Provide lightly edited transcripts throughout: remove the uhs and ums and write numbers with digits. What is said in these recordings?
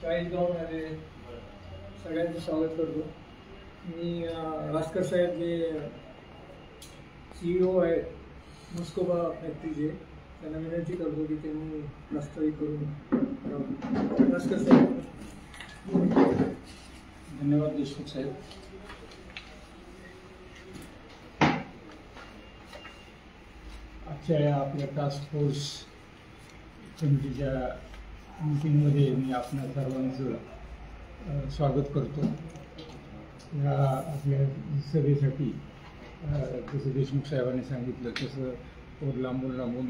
चाळीसगावहून आले सगळ्यांचं स्वागत करतो. मी भास्कर साहेब जे CEO आहेत मुस्कोबा फॅक्टरीचे, त्यांना विनंती करतो की त्यांनी वास्तविक करून भास्कर साहेब. धन्यवाद देशमुख साहेब. आजच्या या आपल्या टास्क फोर्स कमिटीच्या मीटिंगमध्ये मी आपल्या सर्वांचं स्वागत करतो. ह्या आपल्या सभेसाठी जसं देशमुख साहेबांनी सांगितलं तसं लांबून लांबून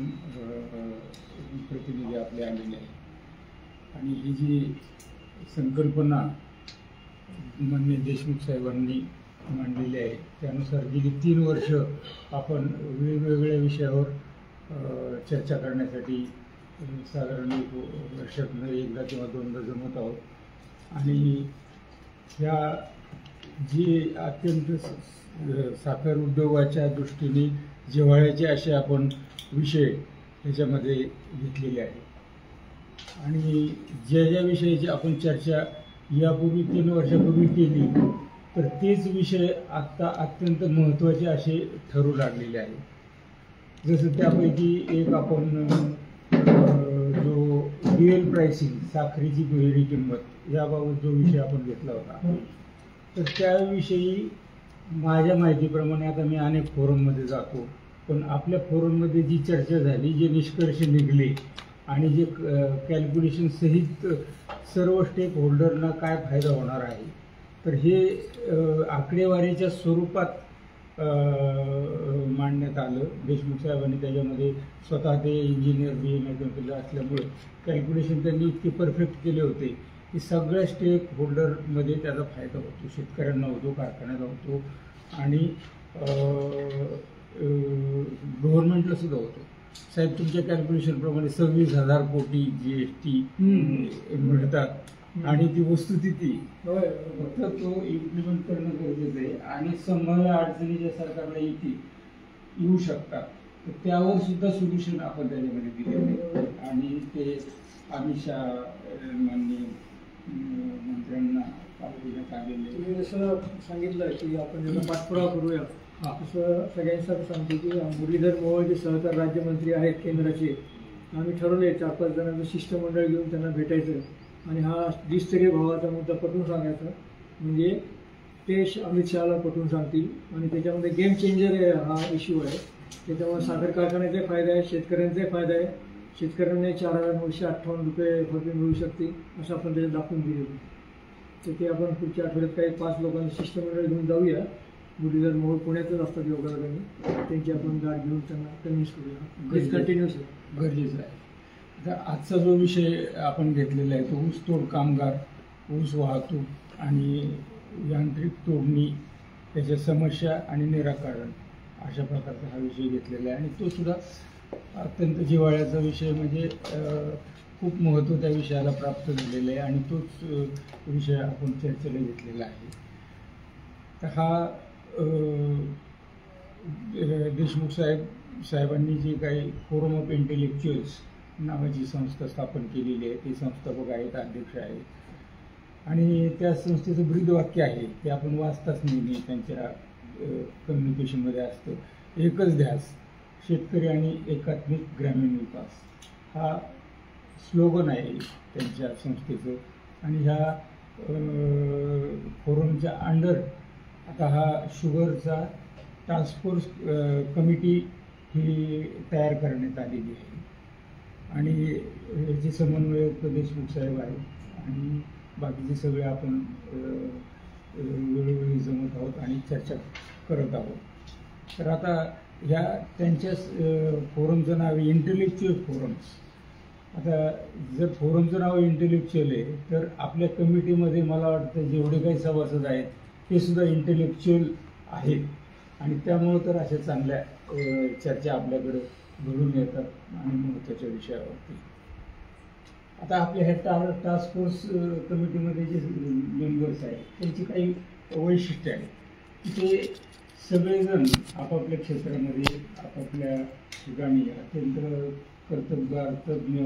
प्रतिनिधी आपले आलेले आहेत आणि ही जी संकल्पना माननीय देशमुख साहेबांनी मांडलेली आहे त्यानुसार गेली 3 वर्ष आपण वेगवेगळ्या विषयावर चर्चा करण्यासाठी साधारण वर्षातून एकदा किंवा दोनदा जमत आहोत आणि ह्या जी अत्यंत साखर उद्योगाच्या दृष्टीने जिव्हाळ्याचे असे आपण विषय त्याच्यामध्ये घेतलेले आहेत आणि ज्या विषयाची आपण चर्चा यापूर्वी 3 वर्षापूर्वी केली तर तेच विषय आत्ता अत्यंत महत्त्वाचे असे ठरू लागलेले आहेत. जसं त्यापैकी एक आपण जो ड्युअल प्राइसिंग साखरेची दुहेरी किंमत याबाबत जो विषय आपण घेतला होता तर त्याविषयी माझ्या माहितीप्रमाणे आता मी अनेक फोरममध्ये जातो पण आपल्या फोरममध्ये जी चर्चा झाली जे निष्कर्ष निघले आणि जे कॅल्क्युलेशन सहित सर्व स्टेक होल्डरना काय फायदा होणार आहे तर हे आकडेवारीच्या स्वरूपात मांडण्यात आलं. देशमुख साहेबांनी त्याच्यामध्ये स्वतः ते इंजिनियर BA असल्यामुळे कॅल्क्युलेशन त्यांनी इतके परफेक्ट केले होते की सगळ्या स्टेक होल्डरमध्ये त्याचा फायदा होतो, शेतकऱ्यांना होतो, कारखान्याला होतो आणि गव्हर्नमेंटला सुद्धा होतो. साहेब तुमच्या कॅल्क्युलेशनप्रमाणे 26,000 कोटी GST मिळतात आणि ती वस्तुस्थिती फक्त तो इम्प्लिमेंट करणं गरजेचं आहे आणि संभाव्य अडचणी ज्या सरकारला येऊ शकतात तर त्यावर सुद्धा सोल्युशन आपण त्याच्यामध्ये दिलेलं आहे आणि ते अमित शहा माननीय मंत्र्यांना पाठवण्यात आलेले. तुम्ही जसं सांगितलं की आपण त्याचा पाठपुरावा करूया तसं सगळ्यांसाठी सांगतो की मुरलीधर मोहोळ जे सहकार राज्यमंत्री आहेत केंद्राचे, आम्ही ठरवले 4-5 जणांचं शिष्टमंडळ घेऊन त्यांना भेटायचं आणि हा द्विस्तरीय भावाचा मुद्दा पटवून सांगायचा म्हणजे ते अमित शहाला पटवून सांगतील आणि त्याच्यामध्ये गेम चेंजर हा इश्यू आहे. त्याच्यामुळे साखर कारखान्याचे फायदा आहे, शेतकऱ्यांचे फायदा आहे. शेतकऱ्यांना 4,958 रुपये भरपाई मिळू शकते असं आपण त्याच्यात दाखवून दिलेलं. तर ते आपण पुढच्या आठवड्यात काही 5 लोकांचं शिष्टमंडळ घेऊन जाऊया. मुरलीधर मोहोळ पुण्यातच असतात योगायोगाने, त्यांची आपण गाठ घेऊन त्यांना कन्व्हिन्स करूया. कंटिन्यूस गरजेचं आहे. तर आजचा जो विषय आपण घेतलेला आहे तो ऊसतोड कामगार, ऊस वाहतूक आणि यांत्रिक तोडणी त्याच्या समस्या आणि निराकरण अशा प्रकारचा हा विषय घेतलेला आहे आणि तो सुद्धा अत्यंत जिव्हाळ्याचा विषय म्हणजे खूप महत्त्व त्या विषयाला प्राप्त झालेलं आहे आणि तोच विषय आपण चर्चेला घेतलेला आहे. तर हा देशमुख साहेबांनी जी काही फोरम ऑफ इंटेलेक्च्युअल्स नावाची संस्था स्थापन केलेली आहे ते संस्थापक आहेत, अध्यक्ष आहेत आणि त्या संस्थेचं ब्रीदवाक्य आहे ते आपण वाचताच नेहमी त्यांच्या कम्युनिकेशनमध्ये असतं. एकच ध्यास शेतकरी आणि एकात्मिक ग्रामीण विकास हा स्लोगन आहे त्यांच्या संस्थेचं आणि ह्या फोरमच्या अंडर आता हा शुगरचा टास्क फोर्स कमिटी ही तयार करण्यात आलेली आहे आणि याचे समन्वयक देशमुख साहेब आहेत आणि बाकीचे सगळे आपण वेळोवेळी जमत आहोत आणि चर्चा करत आहोत. तर आता ह्या त्यांच्याच फोरमचं नाव आहे इंटेलेक्च्युअल फोरम्स. आता जर फोरमचं नाव इंटेलेक्च्युअल आहे तर आपल्या कमिटीमध्ये मला वाटतं जेवढे काही सभासद आहेत ते सुद्धा इंटेलेक्च्युअल आहेत आणि त्यामुळं तर अशा चांगल्या चर्चा आपल्याकडे घडून येतात आणि महत्त्वाच्या विषयावरती. आता आपल्या ह्या टास्क फोर्स कमिटीमध्ये जे मेंबर्स आहेत त्यांची काही वैशिष्ट्य आहे की ते सगळेजण आपापल्या क्षेत्रामध्ये आपापल्या ठिकाणी अत्यंत कर्तबगार, तज्ज्ञ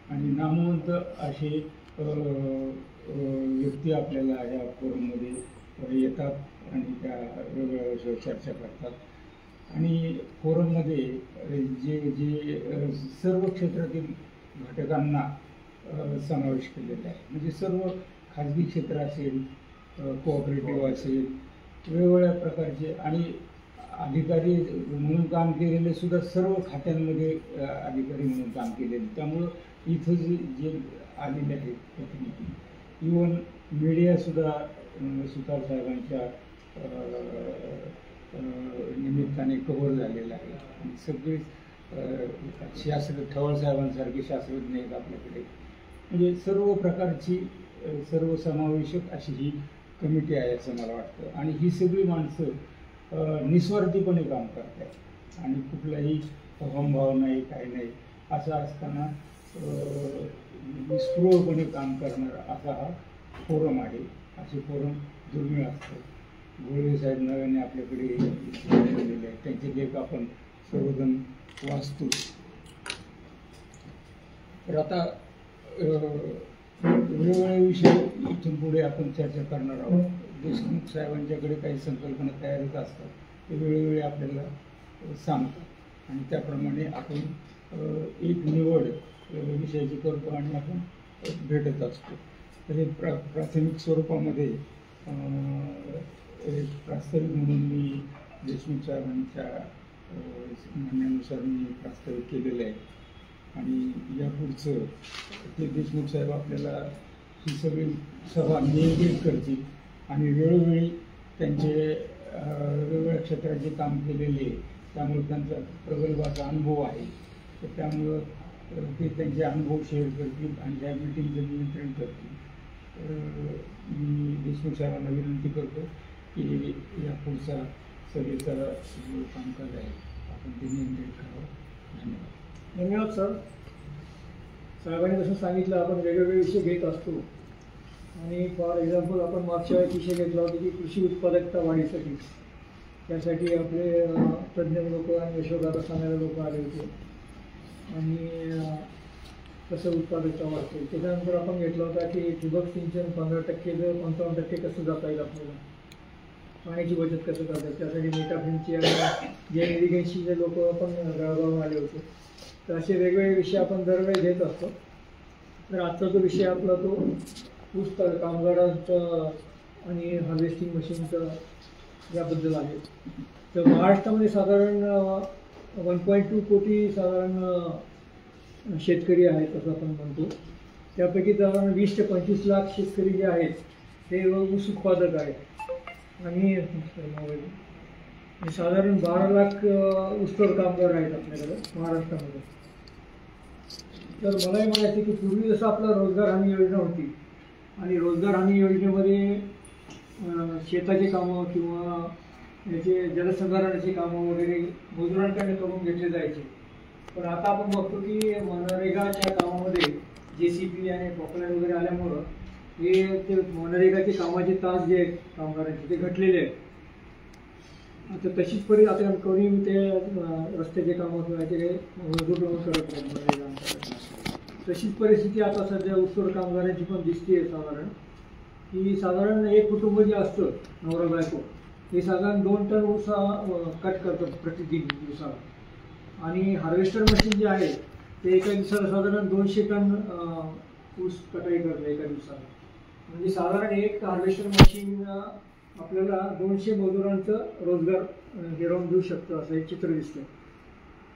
आणि नामवंत असे व्यक्ती आपल्याला या फोरममध्ये येतात आणि त्या वेगवेगळ्या विषयावर चर्चा करतात आणि फोरममध्ये जे जे सर्व क्षेत्रातील घटकांना समावेश केलेला आहे. म्हणजे सर्व खाजगी क्षेत्र असेल, कोऑपरेटिव्ह असेल, वेगवेगळ्या प्रकारचे आणि अधिकारी म्हणून काम केलेले सुद्धा सर्व खात्यांमध्ये अधिकारी म्हणून काम केलेले. त्यामुळं इथं जे आलेले आहेत प्रतिनिधी, इवन मीडियासुद्धा सुतार साहेबांच्या निमित्ताने कव्हर झालेलं आहे आणि सगळे ठवाळ साहेबांसारखे शास्त्रज्ञ आहेत आपल्याकडे. म्हणजे सर्व प्रकारची सर्वसमावेशक अशी ही कमिटी आहे असं मला वाटतं. आणि ही सगळी माणसं निस्वार्थीपणे काम करतात आणि कुठलाही अहंभाव नाही, काही नाही. असं असताना निस्पृहपणे काम करणारा असा हा फोरम आहे. असे फोरम दुर्मिळ असतं. गोळवे साहेब नव्याने आपल्याकडे दिलेले आहेत, त्यांचे लेख आपण सर्वजण वाचतो. तर आता वेगवेगळे विषय इथून पुढे आपण चर्चा करणार आहोत. देशमुख साहेबांच्याकडे काही संकल्पना तयारच असतात, ते वेळोवेळी आपल्याला सांगतात आणि त्याप्रमाणे आपण एक निवड विषयाची करतो आणि आपण भेटत असतो. तर हे प्राथमिक स्वरूपामध्ये एक प्रास्ताविक म्हणून मी देशमुख साहेबांच्या म्हणण्यानुसार मी प्रास्ताविक केलेलं आहे आणि यापुढचं ते देशमुख साहेब आपल्याला ही सगळी सभा नियंत्रित करतील आणि वेळोवेळी त्यांचे वेगवेगळ्या क्षेत्रात जे काम केलेले आहे त्यामुळे त्यांचा प्रगल्भाचा अनुभव आहे. तर त्यामुळं ते त्यांचे अनुभव शेअर करतील आणि त्या मीटिंगचं नियंत्रण करतील. मी देशमुख साहेबांना विनंती करतो की या पुढचा सभेचा जो कामकाज आहे आपण ते नियंत्रित करावं. धन्यवाद. धन्यवाद सर. साहेबांनी जसं सांगितलं आपण वेगवेगळे विषय घेत असतो आणि फॉर एक्झाम्पल आपण मागच्या वेळी विषय घेतला होता की कृषी उत्पादकता वाढीसाठी. त्यासाठी आपले तज्ज्ञ लोक आणि यशोगाथा सांगणारे लोक आले होते आणि कसं उत्पादकता वाढते. त्याच्यानंतर आपण घेतला होता की ठिबक सिंचन 15% 55% कसं जाता येईल आपल्याला, पाण्याची बचत कसं करता येईल. त्यासाठी मेटाफिनची आणि जे इरिगेशनचे लोक आपण जळगावून आले होते. तर असे वेगवेगळे विषय आपण दरवेळी घेत असतो. तर आजचा जो विषय आपला तो ऊस कामगारांचं आणि हार्वेस्टिंग मशीनचं याबद्दल आहे. तर महाराष्ट्रामध्ये साधारण 1.2 कोटी साधारण शेतकरी आहेत असं आपण म्हणतो. त्यापैकी साधारण 20 ते 25 लाख शेतकरी जे आहेत ते ऊस उत्पादक आहेत आणि साधारण 12 लाख ऊसतोड कामगार आहेत आपल्याकडे महाराष्ट्रामध्ये. तर मलाही म्हणायचं की पूर्वी जसं आपला रोजगार हमी योजना होती आणि रोजगार हमी योजनेमध्ये शेताची कामं किंवा याचे जलसंधारणाची कामं वगैरे मजुरांकडे करून घेतले जायचे. पण आता आपण बघतो की मनरेगाच्या कामामध्ये JCB आणि पॉपलाईन वगैरे आल्यामुळं हे ते मनरेगाचे कामाचे तास जे आहेत कामगारांचे ते घटलेले आहेत. आता तशीच आता कोणी ते रस्त्याचे कामं किंवा ते मजूर लावून करत नाही मनरेगा. तशीच परिस्थिती आता सध्या ऊसतोड कामगारांची पण दिसते. साधारण की साधारण एक कुटुंब जे असतं नवरा बायको हे साधारण 2 टन ऊस कट करतात प्रतिदिन दिवसाला आणि हार्वेस्टर मशीन जे आहे ते एका दिवसाला साधारण 200 टन ऊस कटाई करतं एका दिवसाला. म्हणजे साधारण एक हार्वेस्टर मशीन आपल्याला 200 मजुरांचं रोजगार गिरवून देऊ शकतं असं एक चित्र दिसतं.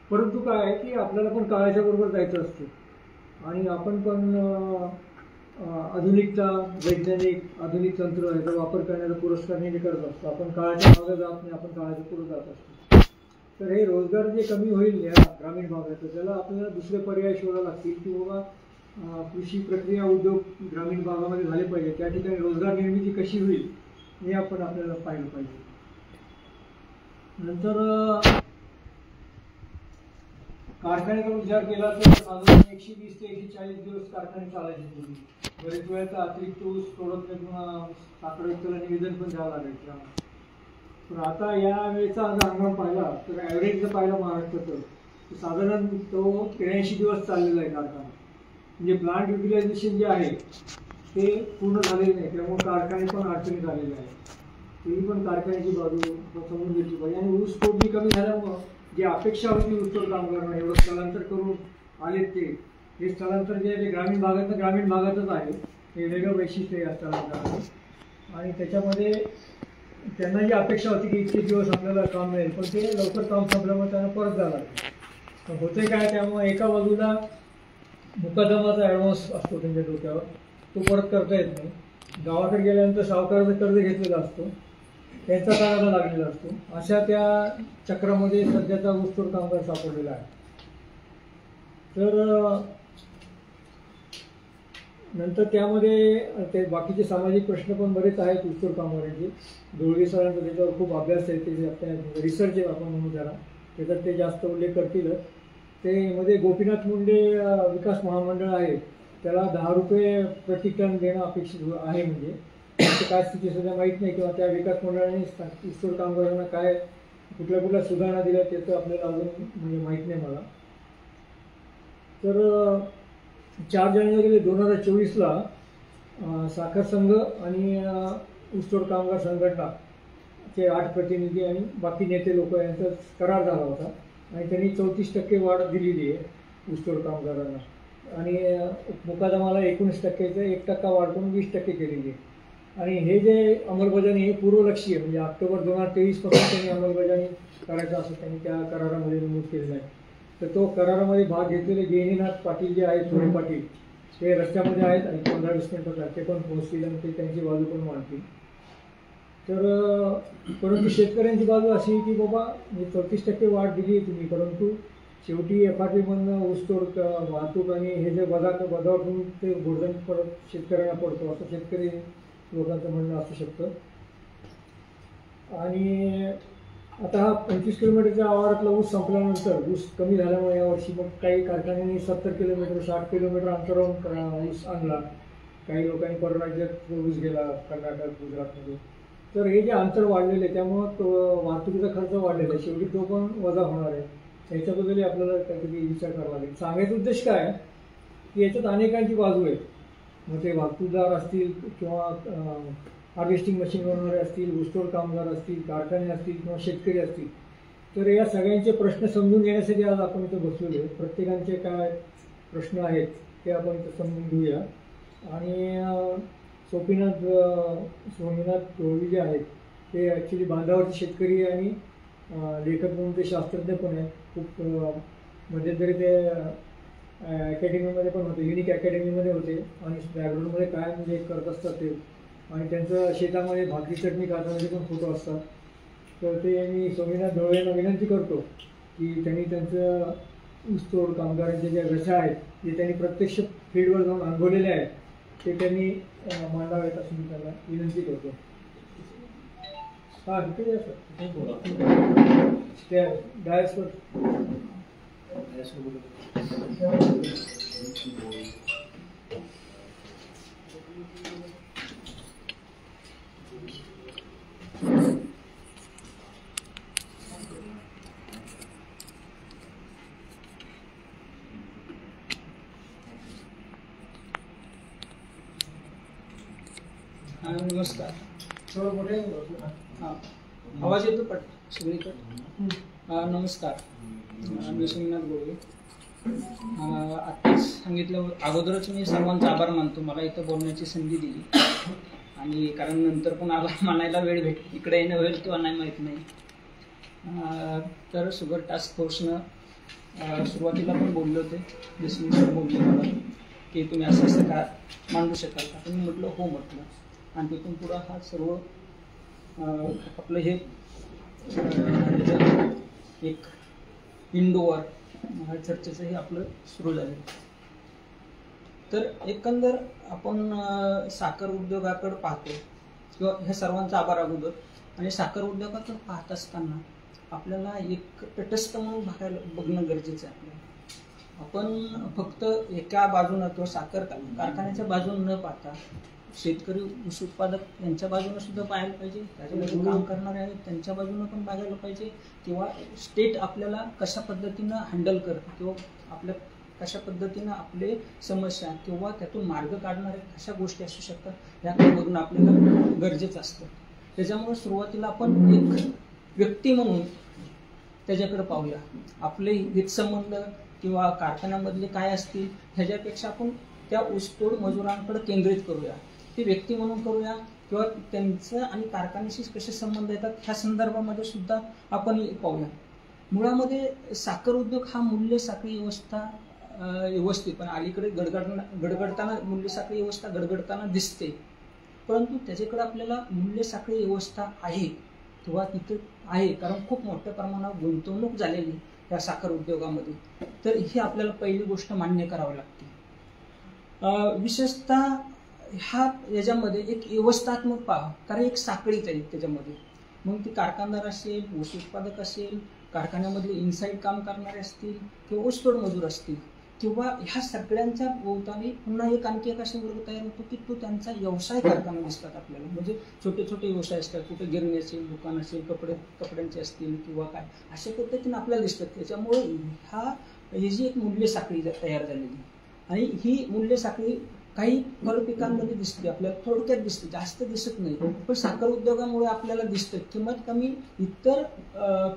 परंतु काय आहे की आपल्याला पण काळाच्या बरोबर जायचं असतं आणि आपण पण आधुनिकता वैज्ञानिक आधुनिक तंत्र याचा वापर करण्याचा पुरस्कार नेहमी करत असतो. आपण काळाच्या मागे जात नाही, आपण काळाच्या पुढे जात असतो. तर हे रोजगार जे कमी होईल या ग्रामीण भागात त्याला आपल्याला दुसरे पर्याय शोधावे लागतील की बाबा कृषी प्रक्रिया उद्योग ग्रामीण भागामध्ये झाले पाहिजे. त्या ठिकाणी रोजगार निर्मिती कशी होईल हे आपण आपल्याला पाहिलं पाहिजे. नंतर कारखान्याचा विचार केला तर साधारण 120 ते 140 दिवस कारखाने चालायचे पूर्वी. बरेच वेळेचा अतिरिक्त ऊस तोडत नाही साखर व्यक्तीला निवेदन पण द्यावं लागायचं. पण आता या वेळेचा हंगाम पाहिला तर ॲव्हरेज जर पाहिला महाराष्ट्राचं तर साधारण तो 83 दिवस चाललेला आहे कारखाना. म्हणजे प्लांट युटिलायझेशन जे आहे ते पूर्ण झालेले नाही, त्यामुळे कारखाने पण अडचणीत आलेले आहे. ही पण कारखान्याची बाजू समजून घ्यायची पाहिजे. आणि ऊस तोडणी कमी झाल्यामुळं जी अपेक्षा होती ऊसतोड कामगारांना एवढं स्थलांतर करून आलेत ते स्थलांतर जे आहे ते ग्रामीण भागातच आहे. हे वेगळं वैशिष्ट्य आहे या स्थलांतराचं. आणि त्याच्यामध्ये त्यांना जी अपेक्षा होती की इतके दिवस आपल्याला काम मिळेल, पण ते लवकर काम संपल्यामुळे त्यांना परत जावं लागतं. होते काय, त्यामुळे एका बाजूला मुकादमाचा ॲडव्हान्स असतो त्यांच्या डोक्यावर, तो परत करता येत नाही. गावाकडे गेल्यानंतर सावकाराचं कर्ज घेतलेला असतो, त्यांचा काढायला लागलेला असतो. अशा त्या चक्रामध्ये सध्याचा ऊसतोड कामगार सापडलेला आहे. तर नंतर त्यामध्ये ते बाकीचे सामाजिक प्रश्न पण बरेच आहेत ऊसतोड कामगारांचे. धोळगे सरांचा त्याच्यावर खूप अभ्यास आहे, ते आपल्या रिसर्च आपण म्हणू त्याला, त्याच्यात ते जास्त उल्लेख करतीलच. ते मध्ये गोपीनाथ मुंडे विकास महामंडळ आहे, त्याला 10 रुपये प्रति टन देणं अपेक्षित आहे. म्हणजे काय स्थिती सध्या माहीत नाही, किंवा त्या विकास मंडळाने ऊसतोड कामगारांना काय कुठल्या सुधारणा दिल्या त्याचं आपल्याला अजून म्हणजे माहीत नाही मला. तर 4 जानेवारी 2024ला साखर संघ आणि ऊसतोड कामगार संघटनाचे 8 प्रतिनिधी आणि बाकी नेते लोक यांचा करार झाला होता. आणि त्यांनी 34% वाढ दिलेली आहे ऊसतोड कामगारांना. आणि मुकादमाला 19%चं 1% वाढ करून 20% केलेली आहे. आणि हे जे अंमलबजावणी हे पूर्वलक्षीय, म्हणजे ऑक्टोबर 2023 पासून त्यांनी अंमलबजावणी करायचं असं त्यांनी त्या करारामध्ये नमूद केलेलं आहे. तर तो करारामध्ये भाग घेतलेले गेनीनाथ पाटील जे आहेत, थोडे पाटील, ते रस्त्यामध्ये आहेत आणि 15-20 मिनिटात ते पण पोहोचतील आणि ते त्यांची बाजू पण मांडतील. तर परंतु शेतकऱ्यांची बाजू अशी की बाबा 34% वाढ दिली आहे तुम्ही, परंतु शेवटी FRP ऊसतोड वाहतूक आणि हे जे बदावून ते भोजन परत शेतकऱ्यांना पडतो, असं शेतकरी लोकांचं म्हणणं असू शकतं. आणि आता हा 25 किलोमीटरच्या आवारातला ऊस संपल्यानंतर ऊस कमी झाल्यामुळे यावर्षी मग काही कारखान्यांनी 70 किलोमीटर 60 किलोमीटर अंतरावरून ऊस आणला. काही लोकांनी परराज्यात ऊस गेला, कर्नाटक गुजरातमध्ये. तर हे जे अंतर वाढलेलं आहे त्यामुळं तो वाहतुकीचा खर्च वाढलेला आहे, शेवटी तो पण वजा होणार आहे. याच्याबद्दलही आपल्याला काहीतरी विचार करावा लागेल. सांगायचा उद्देश काय की याच्यात अनेकांची बाजू आहे. मग ते वाहतूकदार असतील किंवा हार्वेस्टिंग मशीन बनवणारे असतील, ऊसतोड कामगार असतील, कारखाने असतील किंवा शेतकरी असतील. तर या सगळ्यांचे प्रश्न समजून घेण्यासाठी आज आपण इथं बसलेलो आहे. प्रत्येकांचे काय प्रश्न आहेत ते आपण इथं समजून घेऊया. आणि सोमीनाथ धोळगे जे आहेत ते ॲक्च्युली बांधावरचे शेतकरी आणि लेखक म्हणून ते शास्त्रज्ञ पण आहेत. खूप मध्यंतरी ते अकॅडमीमध्ये पण होते, युनिक अकॅडमीमध्ये होते आणि बॅकग्राऊंडमध्ये काय म्हणजे करत असतात ते. आणि त्यांचं शेतामध्ये भाकरी चटणी खातानाचे पण फोटो असतात. तर ते मी सोमीनाथ धोळगेंना विनंती करतो की त्यांनी त्यांचं ऊसतोड कामगारांचे जे व्यथा आहेत ते त्यांनी प्रत्यक्ष फील्डवर जाऊन अनुभवलेले आहेत ते त्यांनी मांडावेत असं मी त्यांना विनंती करतो. हां ठीक आहे सर, त्या डायसवर नमस्कार. थोडं मोठे हां, आवाज येतो पट सगळीकडे. नमस्कार, मी सोमनाथ गोळे. आत्ताच सांगितलं अगोदरच मी सर्वांचा आभार मानतो मला इथं बोलण्याची संधी दिली. आणि कारण नंतर पण आभार मानायला वेळ इकडे येणं होईल किंवा नाही माहीत नाही. तर शुगर टास्क फोर्सनं सुरुवातीला पण बोलले होते, देशमुख सर बोलले मला की तुम्ही असं का मांडू शकाल का. तुम्ही म्हटलं हो म्हटलं. आणि तिथून पुढं हा सर्व आपलं हे एक इंडोवर चर्चेचं हे आपलं सुरू झालं. तर एकंदर आपण साखर उद्योगाकडे पाहतो किंवा ह्या सर्वांचा आभार अगोदर. आणि साखर उद्योगाकडे पाहत असताना आपल्याला एक तटस्थ म्हणून बघणं गरजेचं आहे आपल्याला. आपण फक्त एका बाजूनं किंवा साखर कारखान्याच्या बाजून न पाहता शेतकरी ऊस उत्पादक यांच्या बाजूनं सुद्धा पाहायला पाहिजे, त्याच्यामध्ये काम करणारे आहेत त्यांच्या बाजूनं पण बघायला पाहिजे, किंवा स्टेट आपल्याला कशा पद्धतीनं हँडल करतं किंवा आपल्या कशा पद्धतीनं आपले समस्या किंवा त्यातून मार्ग काढणाऱ्या कशा गोष्टी असू शकतात ह्या बघणं आपल्याला गरजेचं असतं. त्याच्यामुळे सुरुवातीला आपण एक व्यक्ती म्हणून त्याच्याकडे पाहूया. आपले हितसंबंध किंवा कारखान्यामधले काय असतील ह्याच्यापेक्षा आपण त्या ऊसतोड मजुरांकडे केंद्रित करूया. ते व्यक्ती म्हणून करूया किंवा त्यांचं आणि कारखान्याशी कसे संबंध येतात ह्या संदर्भामध्ये सुद्धा आपण पाहूया. मुळामध्ये साखर उद्योग हा मूल्य साखळी व्यवस्था व्यवस्थित पण अलीकडे गडगडताना मूल्य साखळी व्यवस्था गडगडताना दिसते, परंतु त्याच्याकडे आपल्याला मूल्य साखळी व्यवस्था आहे किंवा तिथे आहे कारण खूप मोठ्या प्रमाणावर गुंतवणूक झालेली या साखर उद्योगामध्ये. तर ही आपल्याला पहिली गोष्ट मान्य करावी लागते. विशेषतः याच्यामध्ये एक व्यवस्थात्मक पहा कारण एक साखळीच आहे त्याच्यामध्ये. मग ती कारखानदार असेल, ऊस उत्पादक असेल, कारखान्यामधले इनसाईड काम करणारे असतील किंवा ऊसतोड मजूर असतील किंवा ह्या सगळ्यांच्या भोवतानी पुन्हा आणखी एक असा वर्ग तयार होतो की तो त्यांचा व्यवसाय करताना दिसतात आपल्याला. म्हणजे छोटे छोटे व्यवसाय असतात, कुठे गिरणी असेल, दुकान असेल, कपड्यांचे असतील किंवा काय अशा पद्धतीने आपल्याला दिसतात. त्याच्यामुळे ही जी एक मूल्य साखळी तयार झालेली आणि ही मूल्य साखळी काही फळ पिकांमध्ये दिसते आपल्याला, थोडक्यात दिसते, जास्त दिसत नाही. पण साखर उद्योगामुळे आपल्याला दिसतं किंमत कमी इतर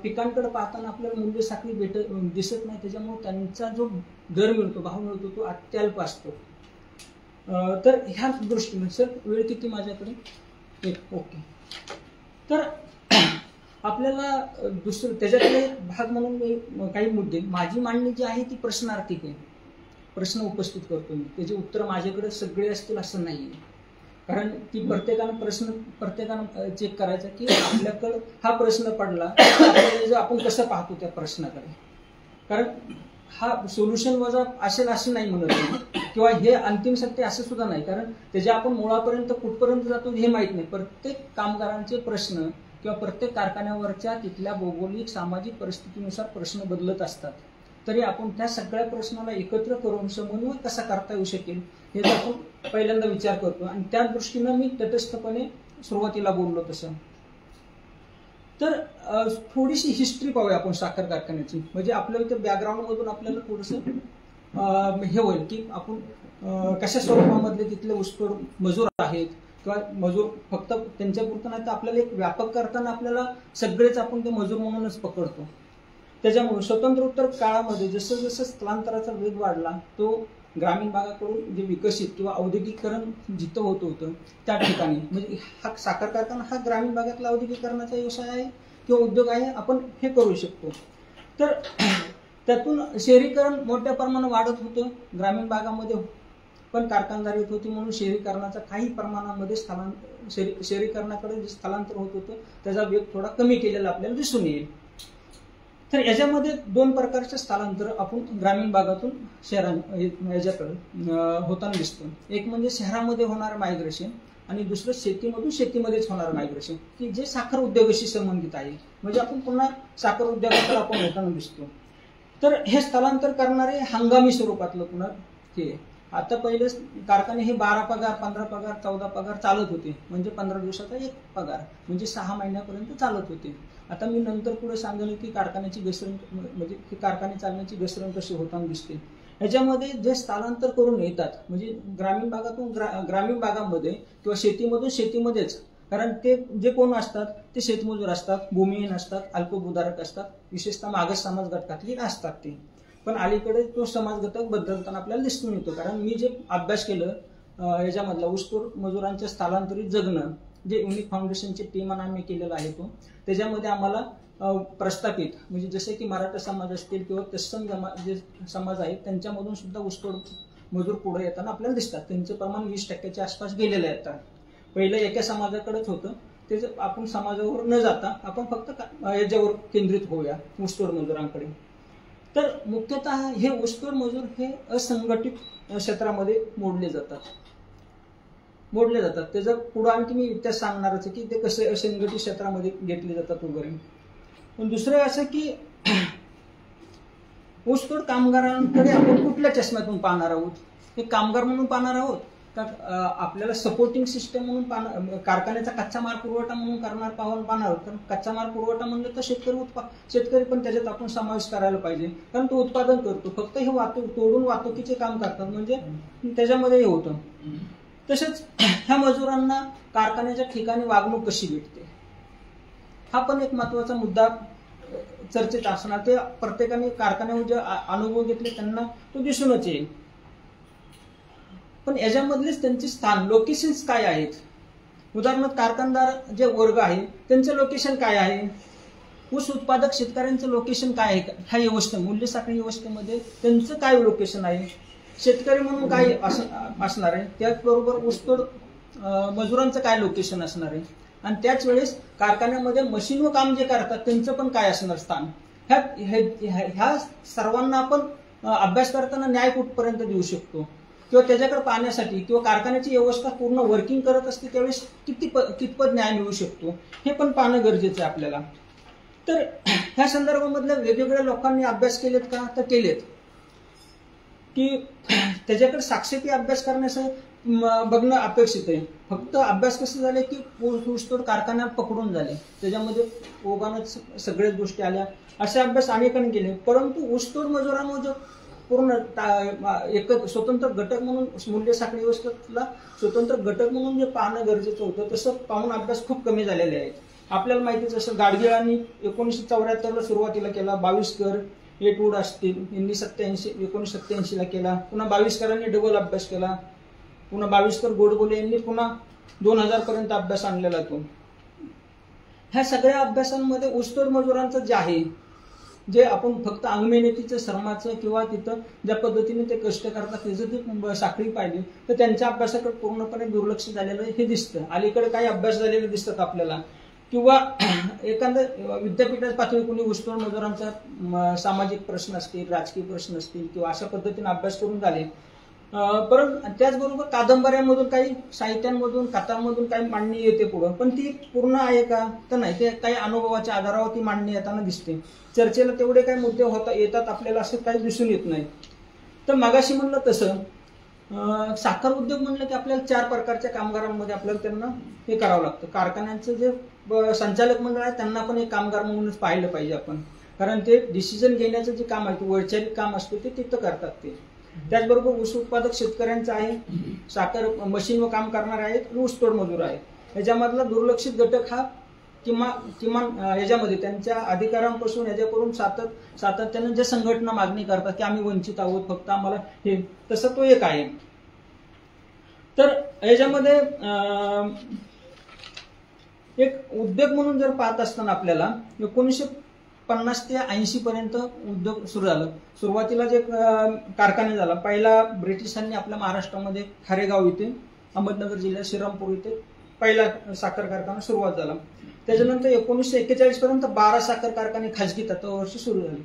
पिकांकडे पाहताना आपल्याला मूल्य साखळी दिसत नाही. त्याच्यामुळे त्यांचा जो दर मिळतो, भाव मिळतो तो अत्यल्प असतो. तर ह्या दृष्टीने सर वेळ किती माझ्याकडे? ओके. तर आपल्याला दुसरं त्याच्यातले भाग म्हणून काही मुद्दे माझी मांडणी जी आहे ती प्रश्नार्थक आहे. प्रश्न उपस्थित करतो मी, त्याचे उत्तर माझ्याकडे सगळे असतील असं नाहीये. कारण ती प्रत्येकानं चेक करायचं की आपल्याकडं हा प्रश्न पडला आपण कसं पाहतो त्या प्रश्नाकडे. कारण हा सोल्युशन वजा असेल असं नाही म्हणत किंवा हे अंतिम सत्य असं सुद्धा नाही. कारण त्याच्या आपण मुळापर्यंत कुठपर्यंत जातो हे माहित नाही. प्रत्येक कामगारांचे प्रश्न किंवा प्रत्येक कारखान्यावरच्या तिथल्या भौगोलिक सामाजिक परिस्थितीनुसार प्रश्न बदलत असतात. तरी आपण त्या सगळ्या प्रश्नाला एकत्र करून समन्वय कसा करता येऊ शकेल हे आपण पहिल्यांदा विचार करतो आणि त्या दृष्टीनं मी तटस्थपणे सुरुवातीला बोललो तसं. तर थोडीशी हिस्ट्री पाहूया आपण साखर कारखान्याची. म्हणजे आपल्या इथे बॅकग्राऊंड मधून आपल्याला थोडंसं हे होईल की आपण कशा स्वरूपामधले तिथले ऊसतोड मजूर आहेत किंवा मजूर फक्त त्यांच्यापुरतं नाही तर आपल्याला एक व्यापक करताना आपल्याला सगळेच आपण ते मजूर म्हणूनच पकडतो. त्याच्यामुळे स्वतंत्रोत्तर काळामध्ये जसं जसं स्थलांतराचा वेग वाढला तो ग्रामीण भागाकडून जे विकसित किंवा औद्योगिकरण जिथं होत होतं त्या ठिकाणी म्हणजे हा साखर कारखाना हा ग्रामीण भागातला औद्योगिकरणाचा व्यवसाय आहे किंवा उद्योग आहे आपण हे करू शकतो. तर त्यातून शहरीकरण मोठ्या प्रमाणात वाढत होतं ग्रामीण भागामध्ये पण कारखानदारी येत होती म्हणून शहरीकरणाचा काही प्रमाणामध्ये शहरीकरणाकडे जे स्थलांतर होत होतं त्याचा वेग थोडा कमी केलेला आपल्याला दिसून येईल. तर याच्यामध्ये दोन प्रकारचे स्थलांतर आपण ग्रामीण भागातून याच्याकडे होताना दिसतो. एक म्हणजे शहरामध्ये होणारं मायग्रेशन आणि दुसरं शेतीमधून शेतीमध्येच होणारं मायग्रेशन की जे साखर उद्योगाशी संबंधित आहे. म्हणजे आपण पुन्हा साखर उद्योगाकडे आपण होताना दिसतो. तर हे स्थलांतर करणारे हंगामी स्वरूपातलं पुन्हा हे आता पहिले कारखाने हे 12 पगार 15 पगार 14 पगार चालत होते. म्हणजे 15 दिवसाचा एक पगार म्हणजे 6 महिन्यापर्यंत चालत होते. आता मी नंतर पुढे सांगेन की कारखान्याची घसरण म्हणजे कारखाने चालण्याची घसरण कशी होताना दिसते. याच्यामध्ये जे स्थलांतर करून येतात म्हणजे ग्रामीण भागातून ग्रामीण भागामध्ये किंवा शेतीमधून शेतीमध्येच कारण ते जे कोण असतात ते शेतमजूर असतात, भूमिहीन असतात, अल्पभूधारक असतात, विशेषतः मागास समाज घटकातली असतात ते. पण अलीकडे तो समाज घटक बदलताना आपल्याला दिसून येतो. कारण मी जे अभ्यास केलं याच्यामधला ऊसतोड मजुरांच्या स्थलांतरित जगणं जे युनिक फाउंडेशनचे टीम आम्ही केलेला आहे तो त्याच्यामध्ये आम्हाला प्रस्थापित म्हणजे जसे की मराठा समाज असतील किंवा तत्सम जे समाज आहेत त्यांच्यामधून सुद्धा ऊसतोड मजूर पुढे येताना आपल्याला दिसतात. त्यांचं प्रमाण 20% आसपास गेलेलं आहे. आता पहिलं एका समाजाकडेच होतं ते आपण समाजावर न जाता आपण फक्त याच्यावर केंद्रित होऊया ऊसतोड मजुरांकडे. तर मुख्यतः हे ऊसतोड मजूर हे असंघटित क्षेत्रामध्ये मोडले जातात. त्याचं पुढे आणखी मी इतिहास सांगणारच की ते कसे असंघटित क्षेत्रामध्ये घेतले जातात वगैरे. पण दुसरं असं की ऊसतोड कामगारांकडे आपण कुठल्या चष्म्यातून पाहणार आहोत. हे कामगार म्हणून पाहणार आहोत का आपल्याला सपोर्टिंग सिस्टम म्हणून कारखान्याचा कच्चा माल पुरवठा म्हणून पाहणार तर कच्चा माल पुरवठा म्हणलं तर शेतकरी पण त्याच्यात आपण समावेश करायला पाहिजे, कारण तो उत्पादन करतो. फक्त हे तोडून वाहतुकीचे काम करतात म्हणजे त्याच्यामध्ये हे होतं. तसेच ह्या मजुरांना कारखान्याच्या ठिकाणी वागणूक कशी भेटते हा पण एक महत्वाचा मुद्दा चर्चेत असणार. ते प्रत्येकाने कारखान्यावर जे अनुभव घेतले त्यांना तो दिसूनच येईल. पण याच्यामधलेच त्यांचे स्थान लोकेशन्स काय आहेत. उदाहरणार्थ कारखानदार जे वर्ग आहे त्यांचं लोकेशन काय आहे, ऊस उत्पादक शेतकऱ्यांचं लोकेशन काय आहे, ह्या व्यवस्थे मूल्य साखळी व्यवस्थेमध्ये त्यांचं काय लोकेशन आहे, शेतकरी म्हणून काय असणार आहे, त्याचबरोबर ऊसतोड मजुरांचं काय लोकेशन असणार आहे, आणि त्याच वेळेस कारखान्यामध्ये मशीन व काम जे करतात त्यांचं पण काय असणार स्थान. ह्या सर्वांना आपण अभ्यास करताना न्याय कुठपर्यंत देऊ शकतो किंवा त्याच्याकडे पाहण्यासाठी किंवा कारखान्याची व्यवस्था पूर्ण वर्किंग करत असते त्यावेळेस कितपत न्याय मिळू शकतो हे पण पाहणं गरजेचं आहे आपल्याला. तर ह्या संदर्भामधल्या वेगवेगळ्या लोकांनी अभ्यास केलेत का, तर केलेत. की त्याच्याकडे साक्षेपी अभ्यास करण्याचं बघणं अपेक्षित आहे. फक्त अभ्यास कसे झाले की ऊसतोड कारखान्यात पकडून झाले, त्याच्यामध्ये ओघानच सगळ्याच गोष्टी आल्या, असे अभ्यास अनेकांनी केले. परंतु ऊसतोड मजुरांवर जो पूर्ण एक स्वतंत्र घटक म्हणून मूल्य साखळी व्यवस्थेला स्वतंत्र घटक म्हणून जे पाहणं गरजेचं होतं तसं पाहून अभ्यास खूप कमी झालेले आहेत. आपल्याला माहितीच असं गाडगिळांनी 1974ला सुरुवातीला केला, 22कर एटवूड असतील यांनी 1987ला केला, पुन्हा 22करांनी डबल अभ्यास केला, पुन्हा 22कर गोडबोले यांनी पुन्हा 2000 पर्यंत अभ्यास आणलेला तो. ह्या सगळ्या अभ्यासांमध्ये ऊसतोड मजुरांचं जे आहे जे आपण फक्त अंगमेहनतीचं श्रमाचं किंवा तिथं ज्या पद्धतीने ते कष्ट करतात त्याचं ती साखळी पाहिली तर त्यांच्या अभ्यासाकडे पूर्णपणे दुर्लक्ष झालेलं हे दिसतं. अलीकडे काही अभ्यास झालेले दिसतात आपल्याला, किंवा एखाद्या विद्यापीठाच्या पातळी कोणी ऊसतोड मजुरांचा सामाजिक प्रश्न असतील, राजकीय प्रश्न असतील किंवा अशा पद्धतीने अभ्यास करून झाले. परंतु त्याचबरोबर कादंबऱ्यांमधून काही साहित्यांमधून कथांमधून काही मांडणी येते पुढं, पण ती पूर्ण आहे का तर नाही, ते काही अनुभवाच्या आधारावर ती मांडणी येताना दिसते. चर्चेला तेवढे काही मुद्दे येतात आपल्याला असं काही दिसून येत नाही. तर मागाशी म्हणलं तसं साखर उद्योग म्हणलं की आपल्याला 4 प्रकारच्या कामगारांमध्ये आपल्याला त्यांना हे करावं लागतं. कारखान्यांचं जे संचालक मंडळ आहे त्यांना पण एक कामगार म्हणूनच पाहिलं पाहिजे आपण, कारण ते डिसिजन घेण्याचं जे काम आहे ते वैचारिक काम असतं ते तिथं करतात ते. त्याचबरोबर ऊस उत्पादक शेतकऱ्यांचं आहे, साखर मशीन व काम करणारे आहेत, ऊसतोड मजूर आहेत. याच्यामधला दुर्लक्षित घटक हा किमान याच्यामध्ये त्यांच्या अधिकारांपासून याच्याकडून सातत्याने जे संघटना मागणी करतात की आम्ही वंचित आहोत फक्त आम्हाला हे, तसं तो एक आहे. तर याच्यामध्ये एक उद्योग म्हणून जर पाहत असताना आपल्याला 1950 ते 80 पर्यंत उद्योग सुरू झाला. सुरुवातीला जे कारखाने झाला पहिला ब्रिटिशांनी आपल्या महाराष्ट्रामध्ये खारेगाव इथे अहमदनगर जिल्ह्यात श्रीरामपूर इथे पहिला साखर कारखाना सुरुवात झाला. त्याच्यानंतर 1941 पर्यंत 12 साखर कारखाने खाजगी तत्वावरची सुरू झाले.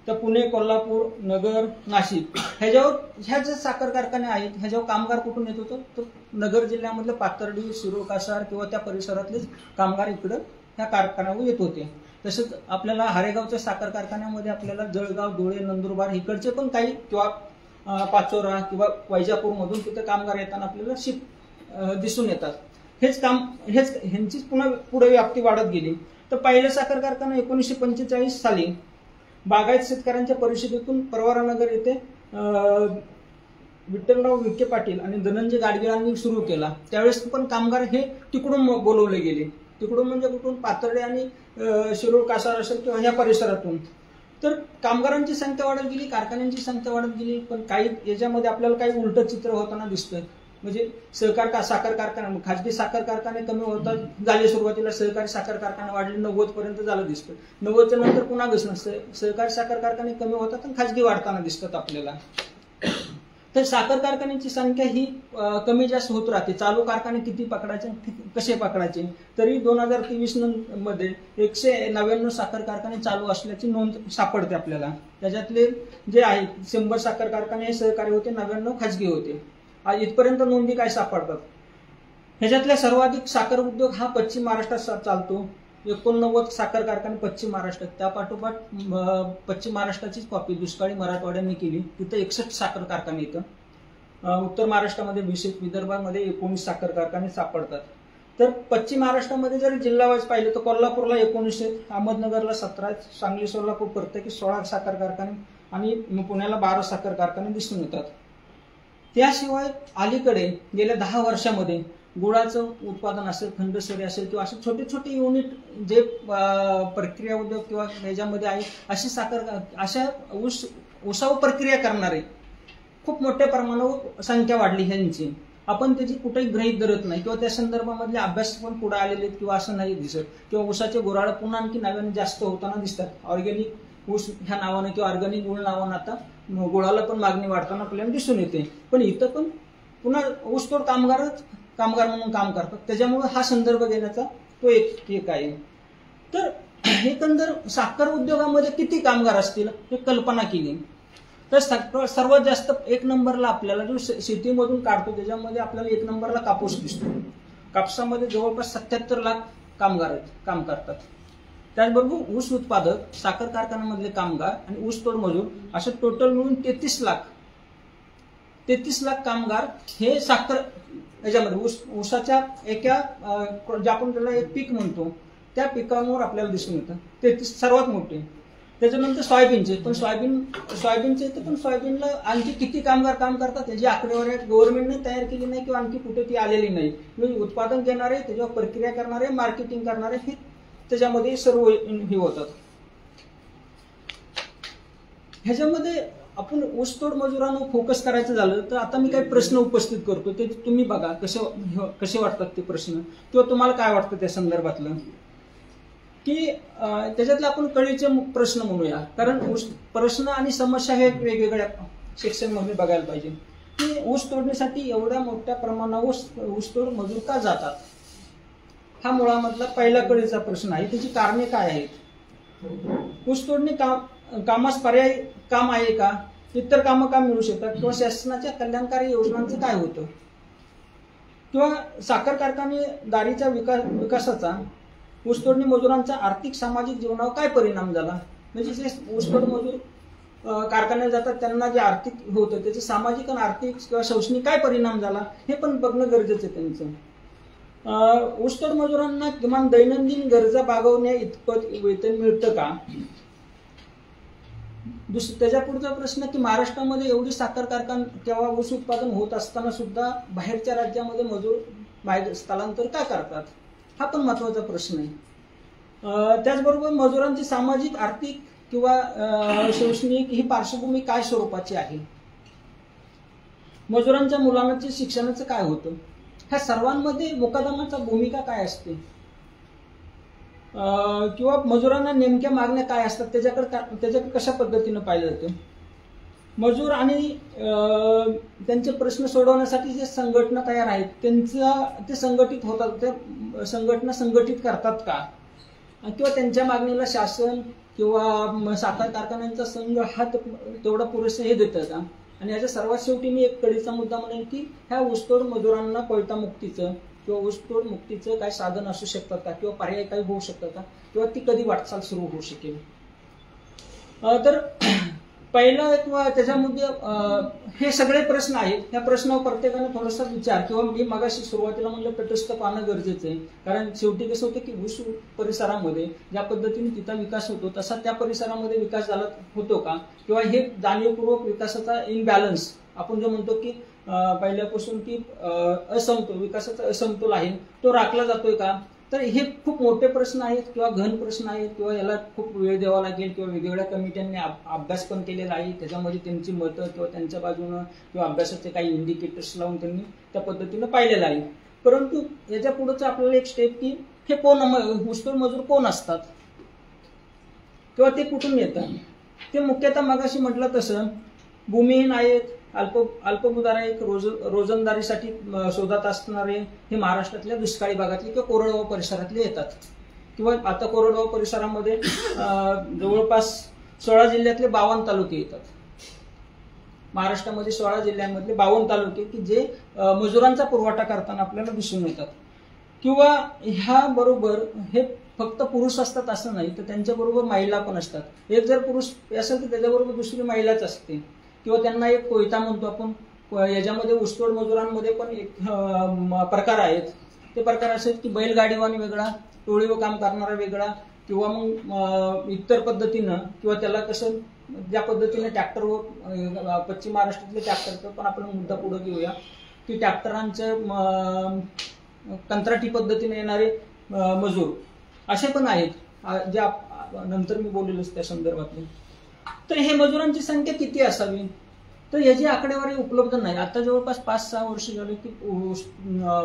तर पुणे, कोल्हापूर, नगर, नाशिक ह्या जे साखर कारखाने आहेत ह्याच्यावर कामगार कुठून येत होतं तर नगर जिल्ह्यामधले पाथर्डी, शिरूर, कासार किंवा त्या परिसरातलेच कामगार इकडं ह्या कारखान्यावर येत होते. तसंच आपल्याला हारेगावच्या साखर कारखान्यामध्ये आपल्याला जळगाव, धुळे, नंदुरबार इकडचे पण काही किंवा पाचोरा किंवा वैजापूरमधून तिथे कामगार येताना आपल्याला दिसून येतात. ह्यांचीच पुन्हा पुढे व्याप्ती वाढत गेली. तर पहिला साखर कारखाना 1945 साली बागायत शेतकऱ्यांच्या परिषदेतून परवारानगर येथे विठ्ठलराव विखे पाटील आणि धनंजय गाडगिळांनी सुरू केला. त्यावेळेस पण कामगार हे तिकडून बोलवले गेले. तिकडून म्हणजे कुठून पाथर्डे आणि शिरूर, कासार असेल किंवा ह्या परिसरातून. तर कामगारांची संख्या वाढत गेली, कारखान्यांची संख्या वाढत गेली. पण काही याच्यामध्ये आपल्याला काही उलट चित्र होताना दिसतंय. म्हणजे साखर कारखाना खाजगी साखर कारखाने कमी होतात झाले. सुरुवातीला सहकारी साखर कारखाने वाढले 90 पर्यंत झालं दिसतं. 90च्या नंतर पुन्हा घसरण सहकारी साखर कारखाने कमी होतात आणि खाजगी वाढताना दिसतात आपल्याला. तर साखर कारखान्यांची संख्या ही कमी जास्त होत राहते. चालू कारखाने किती पकडायचे, कसे पकडायचे, तरी 2023 मध्ये 199 साखर कारखाने चालू असल्याची नोंद सापडते आपल्याला. त्याच्यातले जे आहे 100 साखर कारखाने हे सहकारी होते, 99 खाजगी होते. इथपर्यंत नोंदी काय सापडतात. ह्याच्यातल्या सर्वाधिक साखर उद्योग हा पश्चिम महाराष्ट्रात चालतो. 89 साखर कारखाने पश्चिम महाराष्ट्रात. त्या पाठोपाठ पश्चिम महाराष्ट्राचीच कॉपी दुष्काळी मराठवाड्यांनी केली. तिथं 61 साखर कारखाने येतं. उत्तर महाराष्ट्रामध्ये 20, विदर्भामध्ये 19 साखर कारखाने सापडतात. तर पश्चिम महाराष्ट्रामध्ये जर जिल्हा वाईज पाहिलं तर कोल्हापूरला 19 आहेत, अहमदनगरला 17 आहेत, सांगली सोलापूर प्रत्येकी 16 साखर कारखाने आणि पुण्याला 12 साखर कारखाने दिसून येतात. त्याशिवाय अलीकडे गेल्या 10 वर्षामध्ये गुळाचं उत्पादन असेल, खंडसरी असेल किंवा असे छोटे छोटे युनिट जे प्रक्रिया उद्योग किंवा याच्यामध्ये आहे अशी अशा ऊसावर प्रक्रिया करणारे खूप मोठ्या प्रमाणावर संख्या वाढली ह्यांची. आपण त्याची कुठेही गृहीत धरत नाही किंवा त्या संदर्भामधले अभ्यास पण पुढे आलेले आहेत किंवा असं नाही दिसत. किंवा ऊसाचे गुऱ्हाळ पुन्हा आणखी नव्याने जास्त होताना दिसतात. ऑर्गॅनिक ऊस ह्या नावानं किंवा ऑर्गॅनिक गुळ नावानं आता गुळाला पण मागणी वाढताना आपल्याला दिसून येते. पण इथं पण पुन्हा ऊसतोड कामगार म्हणून काम करतात. त्याच्यामुळे हा संदर्भ देण्याचा तो एक आहे. तर एकंदर साखर उद्योगामध्ये किती कामगार असतील हे कल्पना केली तर सर्वात जास्त 1 नंबरला आपल्याला जो शेतीमधून काढतो त्याच्यामध्ये आपल्याला 1 नंबरला कापूस दिसतो. कापसामध्ये जवळपास 77 लाख कामगार काम करतात. त्याचबरोबर ऊस उत्पादक, साखर कारखान्यामधले कामगार आणि ऊस तोड मजूर असे टोटल मिळून 33 लाख कामगार हे साखर याच्यामध्ये ऊसाच्या एका जे आपण त्याला एक पीक म्हणतो त्या पिकांवर आपल्याला दिसून येतं. ते सर्वात मोठे. त्याच्यानंतर सोयाबीनचे, पण सोयाबीनचे तर पण सोयाबीनला आणखी किती कामगार काम करतात याची आकडेवारी गव्हर्नमेंटने तयार केली नाही किंवा आणखी कुठे ती आलेली नाही. म्हणजे उत्पादन घेणारे, त्याच्यावर प्रक्रिया करणारे, मार्केटिंग करणारे हे त्याच्यामध्ये सर्व हे होतात. ह्याच्यामध्ये आपण ऊसतोड मजुरांवर फोकस करायचं झालं तर आता मी काही प्रश्न उपस्थित करतो ते तुम्ही बघा कसे वाटतात ते प्रश्न किंवा तुम्हाला काय वाटतं त्या संदर्भातलं की त्याच्यातलं आपण कळीचे प्रश्न म्हणूया. कारण प्रश्न आणि समस्या हे वेगवेगळ्या सेक्शन मध्ये बघायला पाहिजे की ऊस तोडणीसाठी एवढ्या मोठ्या प्रमाणावर ऊसतोड मजूर का जातात. हा मुळामधला पहिला कळीचा प्रश्न आहे. त्याची कारणे काय आहेत. ऊसतोडणी कामास पर्याय काम आहे का, इतर कामं का मिळू शकतात किंवा शासनाच्या कल्याणकारी योजनांचं काय होतं किंवा साखर कारखानेदारीच्या विकासाचा ऊसतोडणी मजुरांच्या आर्थिक सामाजिक जीवनावर काय परिणाम झाला. म्हणजे जे ऊसतोड मजूर कारखान्यात जातात त्यांना जे आर्थिक होतं त्याचे सामाजिक आणि आर्थिक किंवा शैक्षणिक काय परिणाम झाला हे पण बघणं गरजेचं आहे त्यांचं. ऊसतोड मजुरांना किमान दैनंदिन गरजा भागवण्या इतपत वेतन मिळतं का. त्याच्या पुढचा प्रश्न की महाराष्ट्रामध्ये एवढी साखर कारखाना किंवा ऊस उत्पादन होत असताना सुद्धा बाहेरच्या राज्यामध्ये मजूर स्थलांतर का करतात हा पण महत्वाचा प्रश्न आहे. त्याचबरोबर मजुरांची सामाजिक, आर्थिक किंवा शैक्षणिक ही पार्श्वभूमी काय स्वरूपाची आहे. मजुरांच्या मुलांच्या शिक्षणाचं काय होतं. ह्या सर्वांमध्ये मुकादमाचा भूमिका काय असते किंवा मजुरांना नेमक्या मागण्या काय असतात त्याच्याकडे कशा पद्धतीनं पाहिलं जातं. मजूर आणि त्यांचे प्रश्न सोडवण्यासाठी जे संघटना तयार आहेत ते संघटित होतात. त्या संघटना संघटित करतात का किंवा त्यांच्या मागणीला शासन किंवा साखर कारखान्यांचा संघ हा तेवढा पुरेसा हे देतं का. आणि याच्या सर्वात शेवटी मी एक कळीचा मुद्दा म्हणेन की ह्या ऊसतोड मजुरांना कोयता मुक्तीचं किंवा ऊसतोड मुक्तीचं काय साधन असू शकतात का किंवा पर्याय काही होऊ शकतात का किंवा ती कधी वाटचाल सुरू होऊ शकेल. तर पहिलं किंवा त्याच्यामध्ये हे सगळे प्रश्न आहेत. ह्या प्रश्नावर प्रत्येकाने थोडासा विचार किंवा मी मगाशी सुरुवातीला म्हणलं तटस्थ पाहणं गरजेचं आहे. कारण शेवटी कसं होतं की ऊस परिसरामध्ये ज्या पद्धतीने तिथं विकास होतो तसा त्या परिसरामध्ये विकास झाला होतो का किंवा हे जाणीवपूर्वक विकासाचा इनबॅलन्स आपण जो म्हणतो की पहिल्यापासून की विकासाचा असमतोल आहे तो राखला जातोय का. तर हे खूप मोठे प्रश्न आहेत किंवा घन प्रश्न आहेत किंवा याला खूप वेळ द्यावा लागेल किंवा वेगवेगळ्या कमिट्यांनी अभ्यास पण केलेला आहे. त्याच्यामध्ये त्यांची मतं किंवा त्यांच्या बाजूनं किंवा अभ्यासाचे काही इंडिकेटर्स लावून त्यांनी त्या पद्धतीनं पाहिलेलं आहे. परंतु याच्या पुढचं आपल्याला एक स्टेप की हे कोण ऊसतोड मजूर कोण असतात किंवा ते कुठून येतात. ते मुख्यतः मगाशी म्हटलं तसं भूमिहीन आहेत, अल्पभूधार आहेत, रोजंदारीसाठी शोधात असणारे हे महाराष्ट्रातल्या दुष्काळी भागातले किंवा कोरडवाहू परिसरातले येतात. किंवा आता कोरडवाहू परिसरामध्ये जवळपास 16 जिल्ह्यातले 52 तालुके येतात. महाराष्ट्रामध्ये 16 जिल्ह्यांमधले 52 तालुके की जे मजुरांचा पुरवठा करताना आपल्याला दिसून येतात. किंवा ह्या बरोबर हे फक्त पुरुष असतात असं नाही तर त्यांच्याबरोबर महिला पण असतात. एक जर पुरुष असेल तर त्याच्याबरोबर दुसरी महिलाच असते किंवा त्यांना एक कोयता म्हणतो आपण याच्यामध्ये ऊसतोड मजुरांमध्ये पण एक प्रकार आहेत. ते प्रकार असे की बैलगाडीवान वेगळा, टोळीवर काम करणारा वेगळा, किंवा मग इतर पद्धतीनं, किंवा त्याला कसं ज्या पद्धतीने ट्रॅक्टरवर पश्चिम महाराष्ट्रातले ट्रॅक्टरचा पण आपण मुद्दा पुढे घेऊया की ट्रॅक्टरांचं कंत्राटी पद्धतीने येणारे मजूर असे पण आहेत, जे नंतर मी बोलेलच त्या संदर्भातले. तर हे मजुरांची संख्या किती असावी, तर याची आकडेवारी उपलब्ध नाही. आता जवळपास 5-6 वर्ष झाले की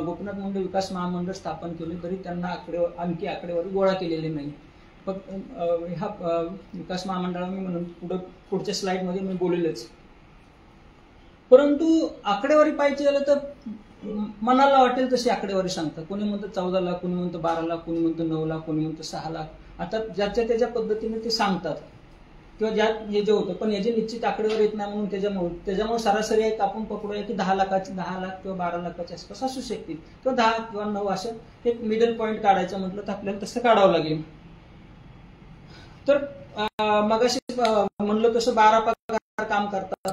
गोपीनाथ मुंडे विकास महामंडळ स्थापन केले, तरी त्यांना आणखी आकडेवारी गोळा केलेली नाही. फक्त ह्या विकास महामंडळाला मी म्हणून पुढच्या स्लाइडमध्ये मी बोलेलच. परंतु आकडेवारी पाहिजे झालं तर मनाला वाटेल तशी आकडेवारी सांगतात. कोणी म्हणतं 14 लाख, कोणी म्हणतं 12 लाख, कोणी म्हणतं 9 लाख, कोणी म्हणतं 6 लाख. आता ज्याच्या त्याच्या पद्धतीने ते सांगतात किंवा ज्या हे जे होतं, पण याची निश्चित आकडेवारी येत नाही. म्हणून त्याच्यामुळे सरासरी एक आपण पकडूया की 10 लाख किंवा 12 लाखाच्या आसपास असू शकतील, किंवा 10 किंवा 9 असं एक मिडल पॉईंट काढायचं म्हटलं तर आपल्याला तसं काढावं लागेल. तर मगाशी म्हणलं तसं 12 पगार काम करतात,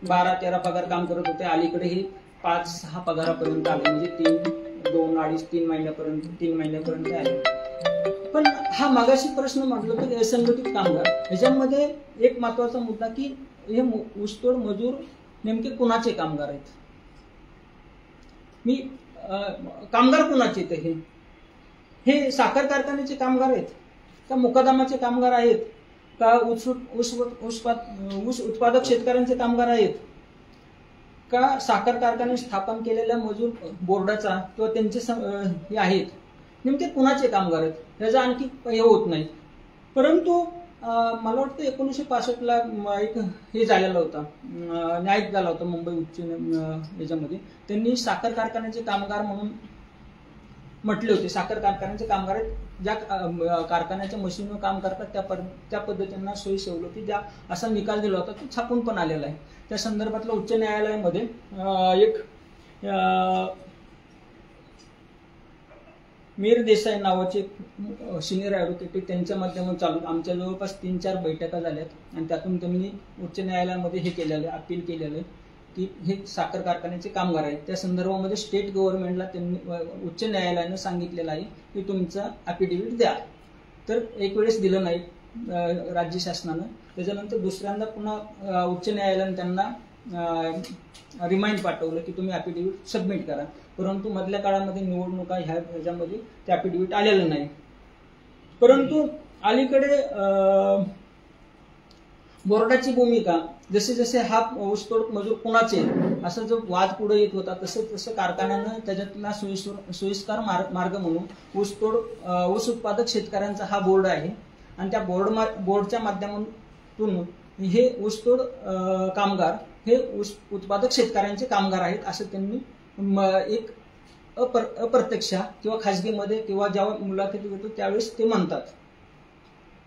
12-13 पगार काम करत होते. अलीकडे हे 5-6 पगारापर्यंत आले, म्हणजे 2-2.5-3 महिन्यापर्यंत आले. पण हा मगाशी प्रश्न म्हटलं तर असंघटित कामगार, ह्याच्यामध्ये एक महत्वाचा मुद्दा की हे ऊसतोड मजूर नेमके कुणाचे कामगार आहेत. मी कामगार कुणाचे आहेत, हे साखर कारखान्याचे कामगार आहेत का मुकादमाचे कामगार आहेत का ऊस उत्पादक शेतकऱ्यांचे कामगार आहेत का साखर कारखाने स्थापन केलेल्या मजूर बोर्डाचा किंवा त्यांचे हे आहेत, नेमके कुणाचे कामगार आहेत ह्याचा आणखी हे होत नाही. परंतु मला वाटतं 1965ला एक हे झालेला होता, न्याय झाला होता मुंबई उच्च याच्यामध्ये. त्यांनी साखर कारखान्याचे कामगार म्हणून म्हटले होते. साखर कारखान्याचे कामगार आहेत, ज्या कारखान्याच्या मशीनवर काम करतात त्या पद्धतींना सोयी सवलती ज्या असा निकाल दिला होता, तो छापून पण आलेला आहे. त्या संदर्भातला उच्च न्यायालयामध्ये एक मीर देसाई नावाचे सिनियर ॲडव्होकेट, त्यांच्या माध्यमातून चालू आमच्या जवळपास 3-4 बैठका झाल्यात आणि त्यातून त्यांनी उच्च न्यायालयामध्ये हे केलेलं आहे, अपील केलेलं आहे की हे साखर कारखान्याचे कामगार आहेत. त्या संदर्भामध्ये स्टेट गव्हर्नमेंटला त्यांनी उच्च न्यायालयानं सांगितलेलं आहे की तुमचं ॲफिडेव्हिट द्या. तर एक वेळेस दिलं नाही राज्य शासनानं. त्याच्यानंतर दुसऱ्यांदा पुन्हा उच्च न्यायालयानं त्यांना रिमाइंड पाठवलं की तुम्ही ॲफिडेव्हिट सबमिट करा. परंतु मधल्या काळामध्ये निवडणुका ह्याच्यामध्ये ते ॲफिडेव्हिट आलेलं नाही. परंतु अलीकडे बोर्डाची भूमिका, जसे जसे हा ऊसतोड मजूर कुणाचे असा जो वाद पुढे येत होता, तसं कारखान्यानं त्याच्यातला सोयीस्कर मार्ग म्हणून ऊस उत्पादक शेतकऱ्यांचा हा बोर्ड आहे आणि त्या बोर्डच्या माध्यमातून हे ऊसतोड कामगार हे ऊस उत्पादक शेतकऱ्यांचे कामगार आहेत असं त्यांनी एक अप्रत्यक्ष किंवा खाजगीमध्ये किंवा जेव्हा मुलाखती घेतो त्यावेळेस ते म्हणतात.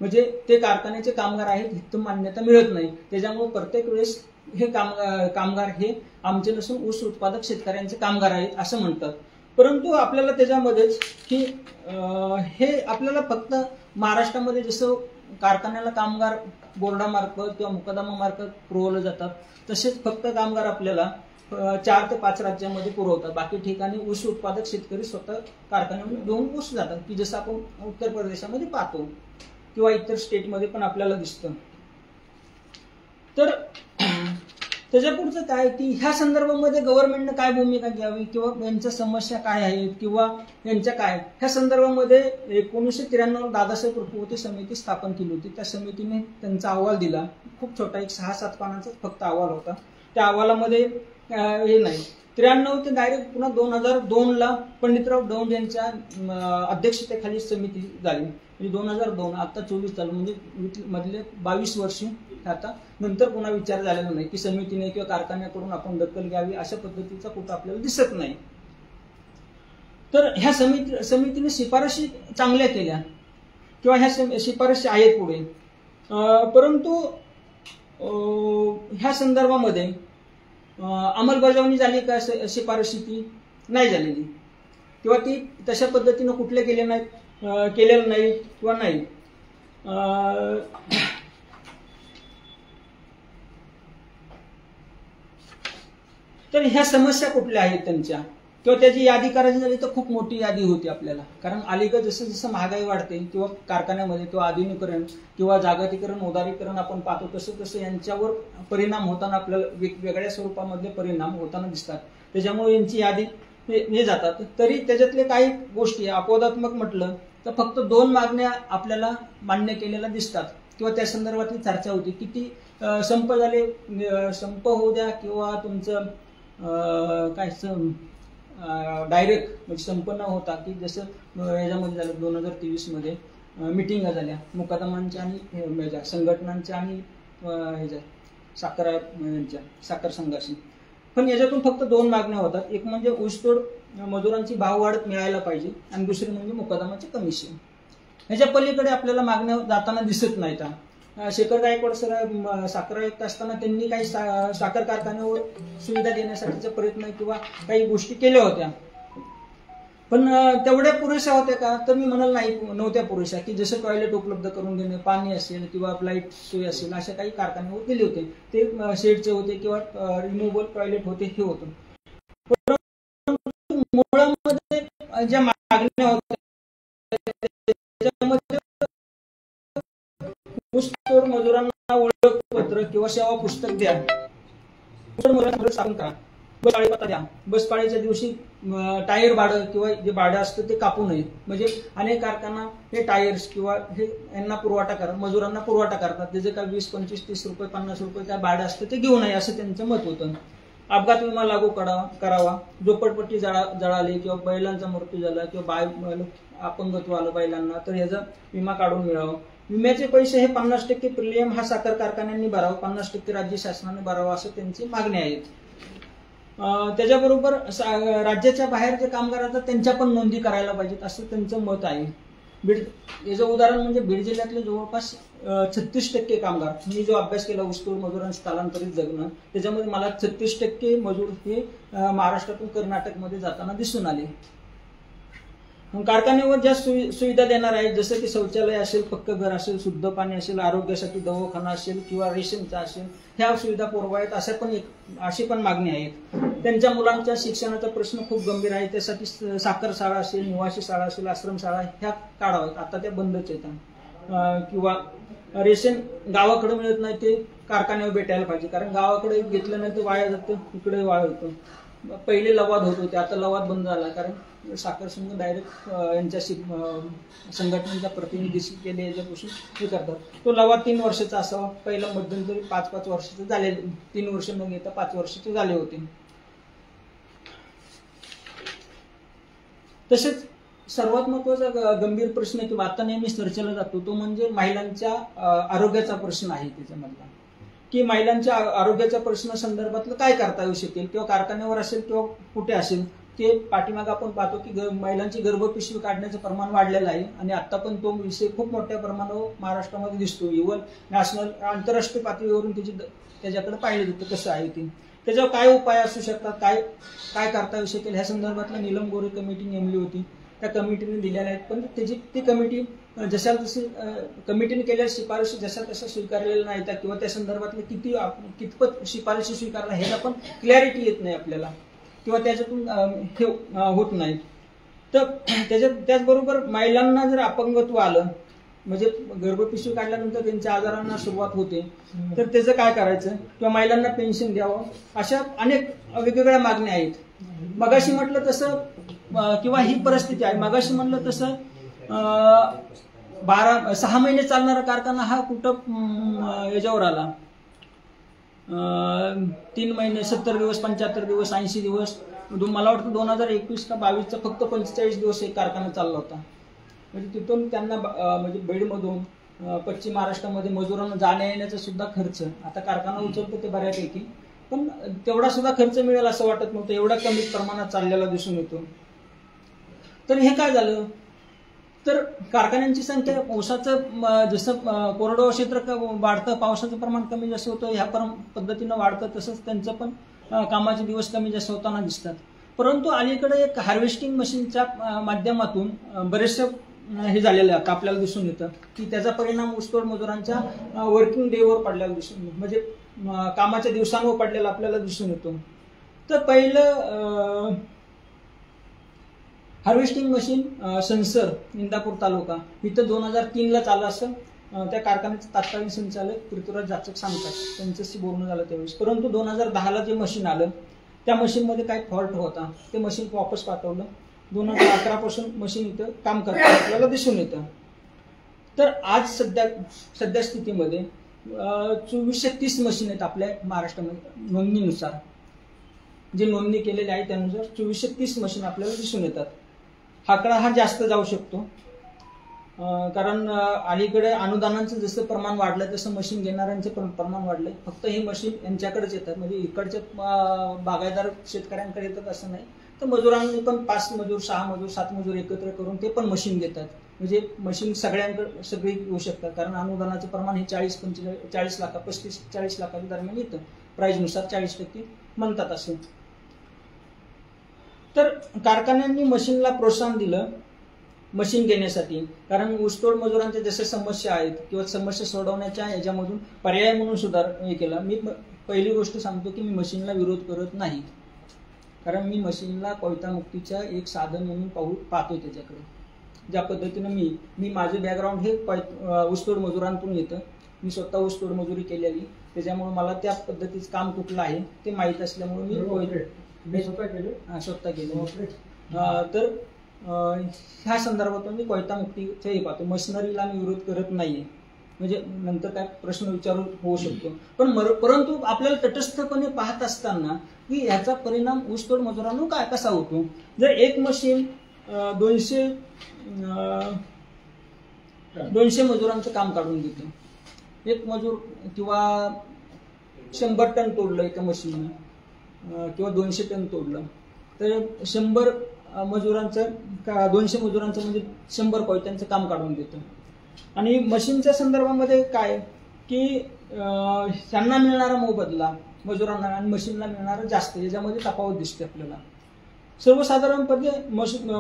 म्हणजे ते कारखान्याचे कामगार आहेत इथं मान्यता मिळत नाही, त्याच्यामुळे प्रत्येक वेळेस हे कामगार हे आमचे नसून ऊस उत्पादक शेतकऱ्यांचे कामगार आहेत असं म्हणतात. परंतु आपल्याला त्याच्यामध्येच की हे आपल्याला फक्त महाराष्ट्रामध्ये जसं कारखान्याला कामगार बोर्डामार्फत किंवा मुकदमामार्फत पुरवलं जातात, तसेच फक्त कामगार आपल्याला 4 ते 5 राज्यांमध्ये पुरवतात. बाकी ठिकाणी ऊस उत्पादक शेतकरी स्वतः कारखान्यामध्ये घेऊन ऊस जातात, की जसं आपण उत्तर प्रदेशामध्ये पाहतो किंवा इतर स्टेटमध्ये पण आपल्याला दिसतं. तर त्याच्या पुढचं काय की ह्या संदर्भामध्ये गव्हर्नमेंटनं काय भूमिका घ्यावी किंवा यांच्या समस्या काय आहेत किंवा यांच्या काय, ह्या संदर्भामध्ये 1993 दादासाहेब रुपवते समिती स्थापन केली होती. त्या समितीने त्यांचा अहवाल दिला. खूप छोटा, एक 6-7 पानाचाच फक्त अहवाल होता. त्या अहवालामध्ये हे नाही, 93 ते डायरेक्ट पुन्हा 2002ला पंडितराव दौंड यांच्या अध्यक्षतेखाली समिती झाली. म्हणजे 2002 आता 24 चालू, म्हणजे मधले 22 वर्ष आता नंतर पुन्हा विचार झालेला नाही की समितीने किंवा कारखान्याकडून आपण दखल घ्यावी, अशा पद्धतीचा कुठं आपल्याला दिसत नाही. तर ह्या समितीने शिफारशी चांगल्या केल्या किंवा ह्या शिफारशी आहेत पुढे. परंतु ह्या संदर्भामध्ये अंमलबजावणी झाली का शिफारशी, ती नाही झालेली किंवा ती तशा पद्धतीनं कुठले केलेलं नाही किंवा नाही. तर ह्या समस्या कुठल्या आहेत त्यांच्या, किंवा त्याची यादी करायची झाली तर खूप मोठी यादी होती आपल्याला. कारण अलीकडे जसं जसं महागाई वाढते किंवा कारखान्यामध्ये किंवा आधुनिकीकरण किंवा जागतिकीकरण उदारीकरण आपण पाहतो, तसं तसं यांच्यावर परिणाम होताना आपल्याला वेगवेगळ्या स्वरूपामधले परिणाम होताना दिसतात. त्याच्यामुळे यांची यादी हे जातात. तरी त्याच्यातले काही गोष्टी अपवादात्मक म्हटलं तर फक्त 2 मागण्या आपल्याला मान्य केलेल्या दिसतात किंवा त्या संदर्भातली चर्चा होती. किती संप झाले, संप होऊ द्या किंवा तुमचं काय डायरेक्ट म्हणजे संप न होता, की जसं याच्यामध्ये झालं 2023 मध्ये मिटिंगा झाल्या मुकादमांच्या आणि संघटनांच्या आणि ह्याच्या साखर संघाशी. पण याच्यातून फक्त 2 मागण्या होतात. एक म्हणजे ऊसतोड मजुरांची भाववाढ मिळायला पाहिजे आणि दुसरी म्हणजे मुकादमाचे कमिशन. ह्याच्या पलीकडे आपल्याला मागण्या जाताना दिसत नाहीत. शेखर गायकवाड सर साखर आयुक्त असताना त्यांनी काही साखर कारखान्यावर सुविधा देण्यासाठीचा प्रयत्न किंवा काही गोष्टी केल्या होत्या, पण तेवढ्या पुरेशा होत्या का, तर मी म्हणाल नाही, नव्हत्या पुरेशा. की जसं टॉयलेट उपलब्ध करून देणे, पाणी असेल किंवा लाईट सोय असेल, अशा काही कारखान्यावर दिले होते. ते शेडचे होते किंवा रिमूव्हबल टॉयलेट होते, हे होतं. परंतु मुळामध्ये ज्या मागण्या होत्या त्याच्यामध्ये ऊसतोड मजुरांना ओळखपत्र किंवा सेवा पुस्तक द्या, स्थापन करा, बस पाळी पत्ता द्या, बस पाळीच्या दिवशी टायर भाडं किंवा जे भाडं असतं ते कापू नये. म्हणजे अनेक कारखाना हे टायर्स किंवा हे यांना पुरवठा करतात, मजुरांना पुरवठा करतात, त्याचे काय 20, 25, 30 रुपये 50 रुपये काय भाडं असतं ते घेऊ नये असं त्यांचं मत होतं. अपघात विमा लागू करावा, झोपडपट्टी जळाली किंवा बैलांचा मृत्यू झाला किंवा अपंगत्व आलं बैलांना तर याचा विमा काढून मिळावा. विम्याचे पैसे हे 50% प्रीमियम हा साखर कारखान्यांनी भरावा, 50% राज्य शासनाने भरावा, असं त्यांची मागणी आहेत. त्याच्याबरोबर राज्याच्या बाहेर जे कामगार असतात त्यांच्या पण नोंदी करायला पाहिजेत असं त्यांचं मत आहे. बीड याचं उदाहरण म्हणजे बीड जिल्ह्यातले जवळपास 36% कामगार, मी जो अभ्यास केला ऊसतोड मजुरांचं स्थलांतरित जगणं, त्याच्यामध्ये मला 36% मजूर हे महाराष्ट्रातून कर्नाटकमध्ये जाताना दिसून आले. कारखान्यावर ज्या सुविधा देणार आहेत, जसं की शौचालय असेल, पक्क घर असेल, शुद्ध पाणी असेल, आरोग्यासाठी दवाखाना असेल किंवा रेशनचा असेल, ह्या सुविधा पुरवायत अशी पण मागणी आहेत. त्यांच्या मुलांच्या शिक्षणाचा प्रश्न खूप गंभीर आहे, त्यासाठी साखर शाळा असेल, निवासी शाळा असेल, आश्रम शाळा ह्या काढाव्यात, आता त्या बंदच आहेत. किंवा रेशन गावाकडे मिळत नाही ते कारखान्यावर भेटायला पाहिजे, कारण गावाकडे घेतलं नाही तर वाया जातं, इकडे वाया होतं. पहिले लवाद होत होते, आता लवाद बंद झाला, कारण साखर संघ डायरेक्ट यांच्याशी संघटनेच्या प्रतिनिधीशी केले याच्यापासून हे करतात. तो लवाद 3 वर्षाचा असावा, पहिला मध्यंतरी 5-5 वर्षाचे झाले, 3 वर्ष न घेता 5 वर्षाचे झाले होते. तसेच सर्वात महत्वाचा गंभीर प्रश्न किंवा आता नेहमी चर्चेला जातो तो म्हणजे महिलांच्या आरोग्याचा प्रश्न आहे. त्याच्यामधला की महिलांच्या आरोग्याच्या प्रश्न संदर्भातलं काय करता येऊ शकेल, किंवा कारखान्यावर असेल किंवा कुठे असेल, ते पाठीमागे आपण पाहतो की महिलांची गर्भपिशवी काढण्याचं प्रमाण वाढलेलं आहे आणि आता पण तो विषय खूप मोठ्या प्रमाणावर महाराष्ट्रामध्ये दिसतो. इव्हन नॅशनल आंतरराष्ट्रीय पातळीवरून त्याच्याकडे पाहिलं जातं कसं आहे ते. त्याच्यावर काय उपाय असू शकतात, काय करता येऊ शकेल, ह्या संदर्भातला नीलम गोरे कमिटी नेमली होती, त्या कमिटीने दिलेल्या आहेत. पण ती कमिटी जशा जशी कमिटीने केलेल्या शिफारशी जशा तशा स्वीकारलेल्या नाहीत किंवा त्या संदर्भातले कितपत शिफारशी स्वीकारल्या ह्याला पण क्लॅरिटी येत नाही आपल्याला किंवा त्याच्यातून हे होत नाही. तर त्याचबरोबर महिलांना जर अपंगत्व आलं, म्हणजे गर्भपिशवी काढल्यानंतर त्यांच्या आजारांना सुरुवात होते, तर त्याचं काय करायचं, किंवा महिलांना पेन्शन द्यावं, अशा अनेक वेगवेगळ्या मागण्या आहेत. मगाशी म्हटलं तसं किंवा ही परिस्थिती आहे, मगाशी म्हटलं तसं 6 महिने चालणारा कारखाना हा कुठं याच्यावर आला, 3 महिने, 70 दिवस, 75 दिवस, 80 दिवस, मला वाटतं 2021 का 22चा फक्त 45 दिवस एक कारखाना चालला होता. म्हणजे तिथून त्यांना म्हणजे बेडमधून पश्चिम महाराष्ट्रामध्ये मजुरांना जाण्या येण्याचा सुद्धा खर्च आता कारखाना उचलतो ते बऱ्यापैकी, पण तेवढा सुद्धा खर्च मिळेल असं वाटत नव्हतं, एवढा कमी प्रमाणात चाललेला दिसून येतो. तर हे काय झालं, तर कारखान्यांची संख्या, पावसाचं जसं कोरडवाहू क्षेत्र वाढतं, पावसाचं प्रमाण कमी जास्त होतं, ह्या पद्धतीनं वाढतं, तसंच त्यांचं पण कामाचे दिवस कमी जास्त होताना दिसतात. परंतु अलीकडे एक हार्वेस्टिंग मशीनच्या माध्यमातून बरेचसे हे झालेलं आहे आपल्याला दिसून येतं की त्याचा परिणाम ऊसतोड मजुरांच्या वर्किंग डेवर पडलेला दिसून, म्हणजे कामाच्या दिवसांवर पडलेला आपल्याला दिसून येतो. तर पहिलं हार्वेस्टिंग मशीन संसर इंदापूर तालुका इथं 2003ला चालू असं त्या कारखान्याचे तत्कालीन संचालक पृथ्वीराज जाचक सांगतात, त्यांच्याशी बोलणं झालं त्यावेळेस. परंतु 2010ला जे मशीन आलं त्या मशीनमध्ये काही फॉल्ट होता, ते मशीन वापस पाठवलं. 2011 पासून मशीन इथं काम करतं आपल्याला दिसून येतं. तर आज सध्या स्थितीमध्ये 2430 मशीन आहेत आपल्या महाराष्ट्रामध्ये नोंदणीनुसार, जे नोंदणी केलेले आहे त्यानुसार 2430 मशीन आपल्याला दिसून येतात. आकडा हा जास्त जाऊ शकतो, कारण अलीकडे अनुदानांचं जसं प्रमाण वाढलं तसं मशीन घेणाऱ्यांचं प्रमाण वाढलंय. फक्त हे मशीन यांच्याकडेच येतात, म्हणजे इकडच्या बागायतदार शेतकऱ्यांकडे येतात असं नाही. तर मजुरांनी पण 5 मजूर 6 मजूर 7 मजूर एकत्र करून ते पण मशीन घेतात. म्हणजे मशीन सगळ्यांकडे सगळी येऊ शकतात, कारण अनुदानाचं प्रमाण हे 40 लाख 35-40 लाखाच्या दरम्यान येतं. प्राईजनुसार 40% म्हणतात असं. तर कारखान्यांनी मशीनला प्रोत्साहन दिलं मशीन घेण्यासाठी, कारण ऊसतोड मजुरांच्या जशा समस्या आहेत किंवा समस्या सोडवण्याच्या याच्यामधून पर्याय म्हणून सुधार हे केला. मी पहिली गोष्ट सांगतो की मी मशीनला विरोध करत नाही, कारण मी मशीनला कोयतामुक्तीच्या एक साधन म्हणून पाहतोय त्याच्याकडे. ज्या पद्धतीनं मी माझे बॅकग्राऊंड हे ऊसतोड मजुरांतून येतं. मी स्वतः ऊसतोड मजुरी केलेली, त्याच्यामुळे मला त्या पद्धतीचं काम कुठलं आहे ते माहीत असल्यामुळे मी स्वतः केलं. तर ह्या संदर्भात मी कोयतामुक्तीचं हे पाहतो. मशिनरीला मी विरोध करत नाहीये, म्हणजे नंतर काय प्रश्न विचारू होऊ शकतो. परंतु आपल्याला तटस्थपणे पाहत असताना की याचा परिणाम ऊसतोड मजुरांना काय कसा होतो. जर एक मशीन 200 मजुरांचं काम काढून देतो, एक मजूर किंवा 100 टन तोडलं एका मशीननं किंवा 200 टन तोडलं, तर 100 मजुरांचं 200 मजुरांचं म्हणजे 100 कोयत्यांचं काम काढून देतं. आणि मशीनच्या संदर्भामध्ये काय की त्यांना मिळणारा मोबदला मजुरांना आणि मशीनला मिळणारा जास्त, याच्यामध्ये तफावत दिसते आपल्याला. सर्वसाधारणपणे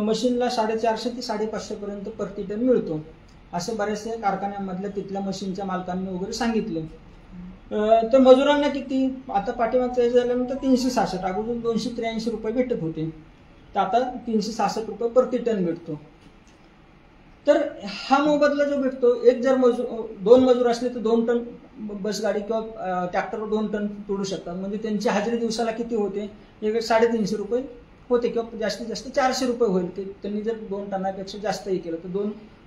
मशीनला 450 ते 550 पर्यंत प्रति टन मिळतो, असं बऱ्याचशा कारखान्यांमधल्या तिथल्या मशीनच्या मालकांनी वगैरे सांगितलं. तर मजुरांना किती, आता पाठीमागच्या झाल्यानंतर 366, अगोदर 283 रुपये भेटत होते, तर आता 366 रुपये प्रति टन भेटतो. तर हा मोबदला जो भेटतो, एक जर 2 मजूर असले तर 2 टन बसगाडी किंवा ट्रॅक्टरवर 2 टन तोडू शकतात. म्हणजे त्यांची हजेरी दिवसाला किती होते, 350 रुपये होते किंवा जास्तीत जास्त 400 रुपये होईल. त्यांनी जर 2 टनापेक्षा जास्तही केलं तर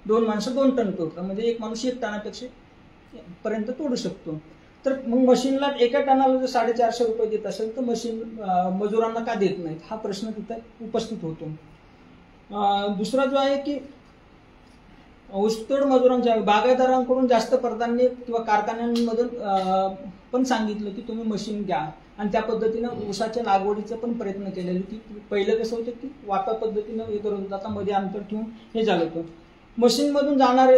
दोन माणसं 2 टन तोडतात, म्हणजे एक माणूस 1 टनापेक्षा पर्यंत तोडू शकतो. तर मग मशीनला एका टनाला जर 450 रुपये देत असेल तर मशीन मजुरांना का देत नाहीत, हा प्रश्न तिथं उपस्थित होतो. दुसरा जो आहे की ऊसतोड मजुरांच्या बागायतदारांकडून जास्त प्राधान्य किंवा कारखान्यांमधून पण सांगितलं की तुम्ही मशीन घ्या, आणि त्या पद्धतीनं ऊसाच्या लागवडीचा पण प्रयत्न केलेला. की पहिलं कसं होतं की वापा पद्धतीनं हे करत होतं, आता मध्ये अंतर ठेवून हे झालं होतं. मशीनमधून जाणारे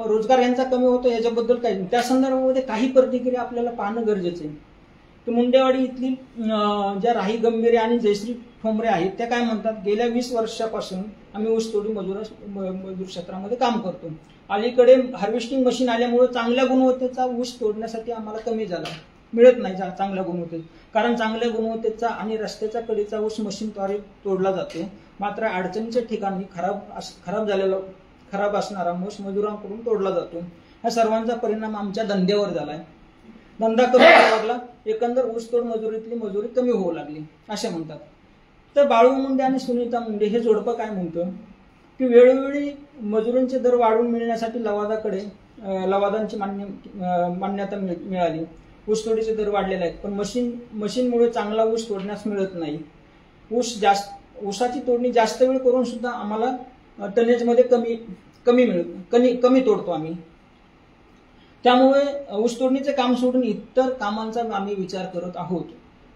रोजगार यांचा कमी होतो याच्याबद्दल काही नाही. त्या संदर्भामध्ये काही प्रतिक्रिया आपल्याला पाहणं गरजेचं आहे. तर मुंडेवाडी इथली ज्या राही गंभीरे आणि जयश्री ठोंबरे आहेत त्या काय म्हणतात, गेल्या 20 वर्षापासून आम्ही ऊसतोडी मजूर क्षेत्रामध्ये काम करतो. अलीकडे हार्वेस्टिंग मशीन आल्यामुळे चांगल्या गुणवत्तेचा ऊस तोडण्यासाठी आम्हाला कमी झाला, मिळत नाही चांगल्या गुणवत्तेचा. कारण चांगल्या गुणवत्तेचा आणि रस्त्याच्या कडेचा ऊस मशीनद्वारे तोडला जातो, मात्र अडचणीच्या ठिकाणी खराब असणारा ऊस मजुरांकडून तोडला जातो. ह्या सर्वांचा परिणाम आमच्या धंद्यावर झालाय. धंदा कमी होऊ लागला, एकंदर ऊसतोड मजुरीतली मजुरी कमी होऊ लागली असे म्हणतात. तर बाळू मुंडे आणि सुनीता मुंडे हे जोडपं काय म्हणतं की वेळोवेळी मजुरींचे दर वाढवून मिळण्यासाठी लवादांची मान्यता मिळाली, ऊसतोडीचे दर वाढलेले आहेत, पण मशीनमुळे चांगला ऊस तोडण्यास मिळत नाही. ऊसाची तोडणी जास्त वेळ करून सुद्धा आम्हाला टनेजमध्ये कमी तोडतो आम्ही. त्यामुळे ऊसतोडणीचे काम सोडून इतर कामांचा आम्ही विचार करत आहोत,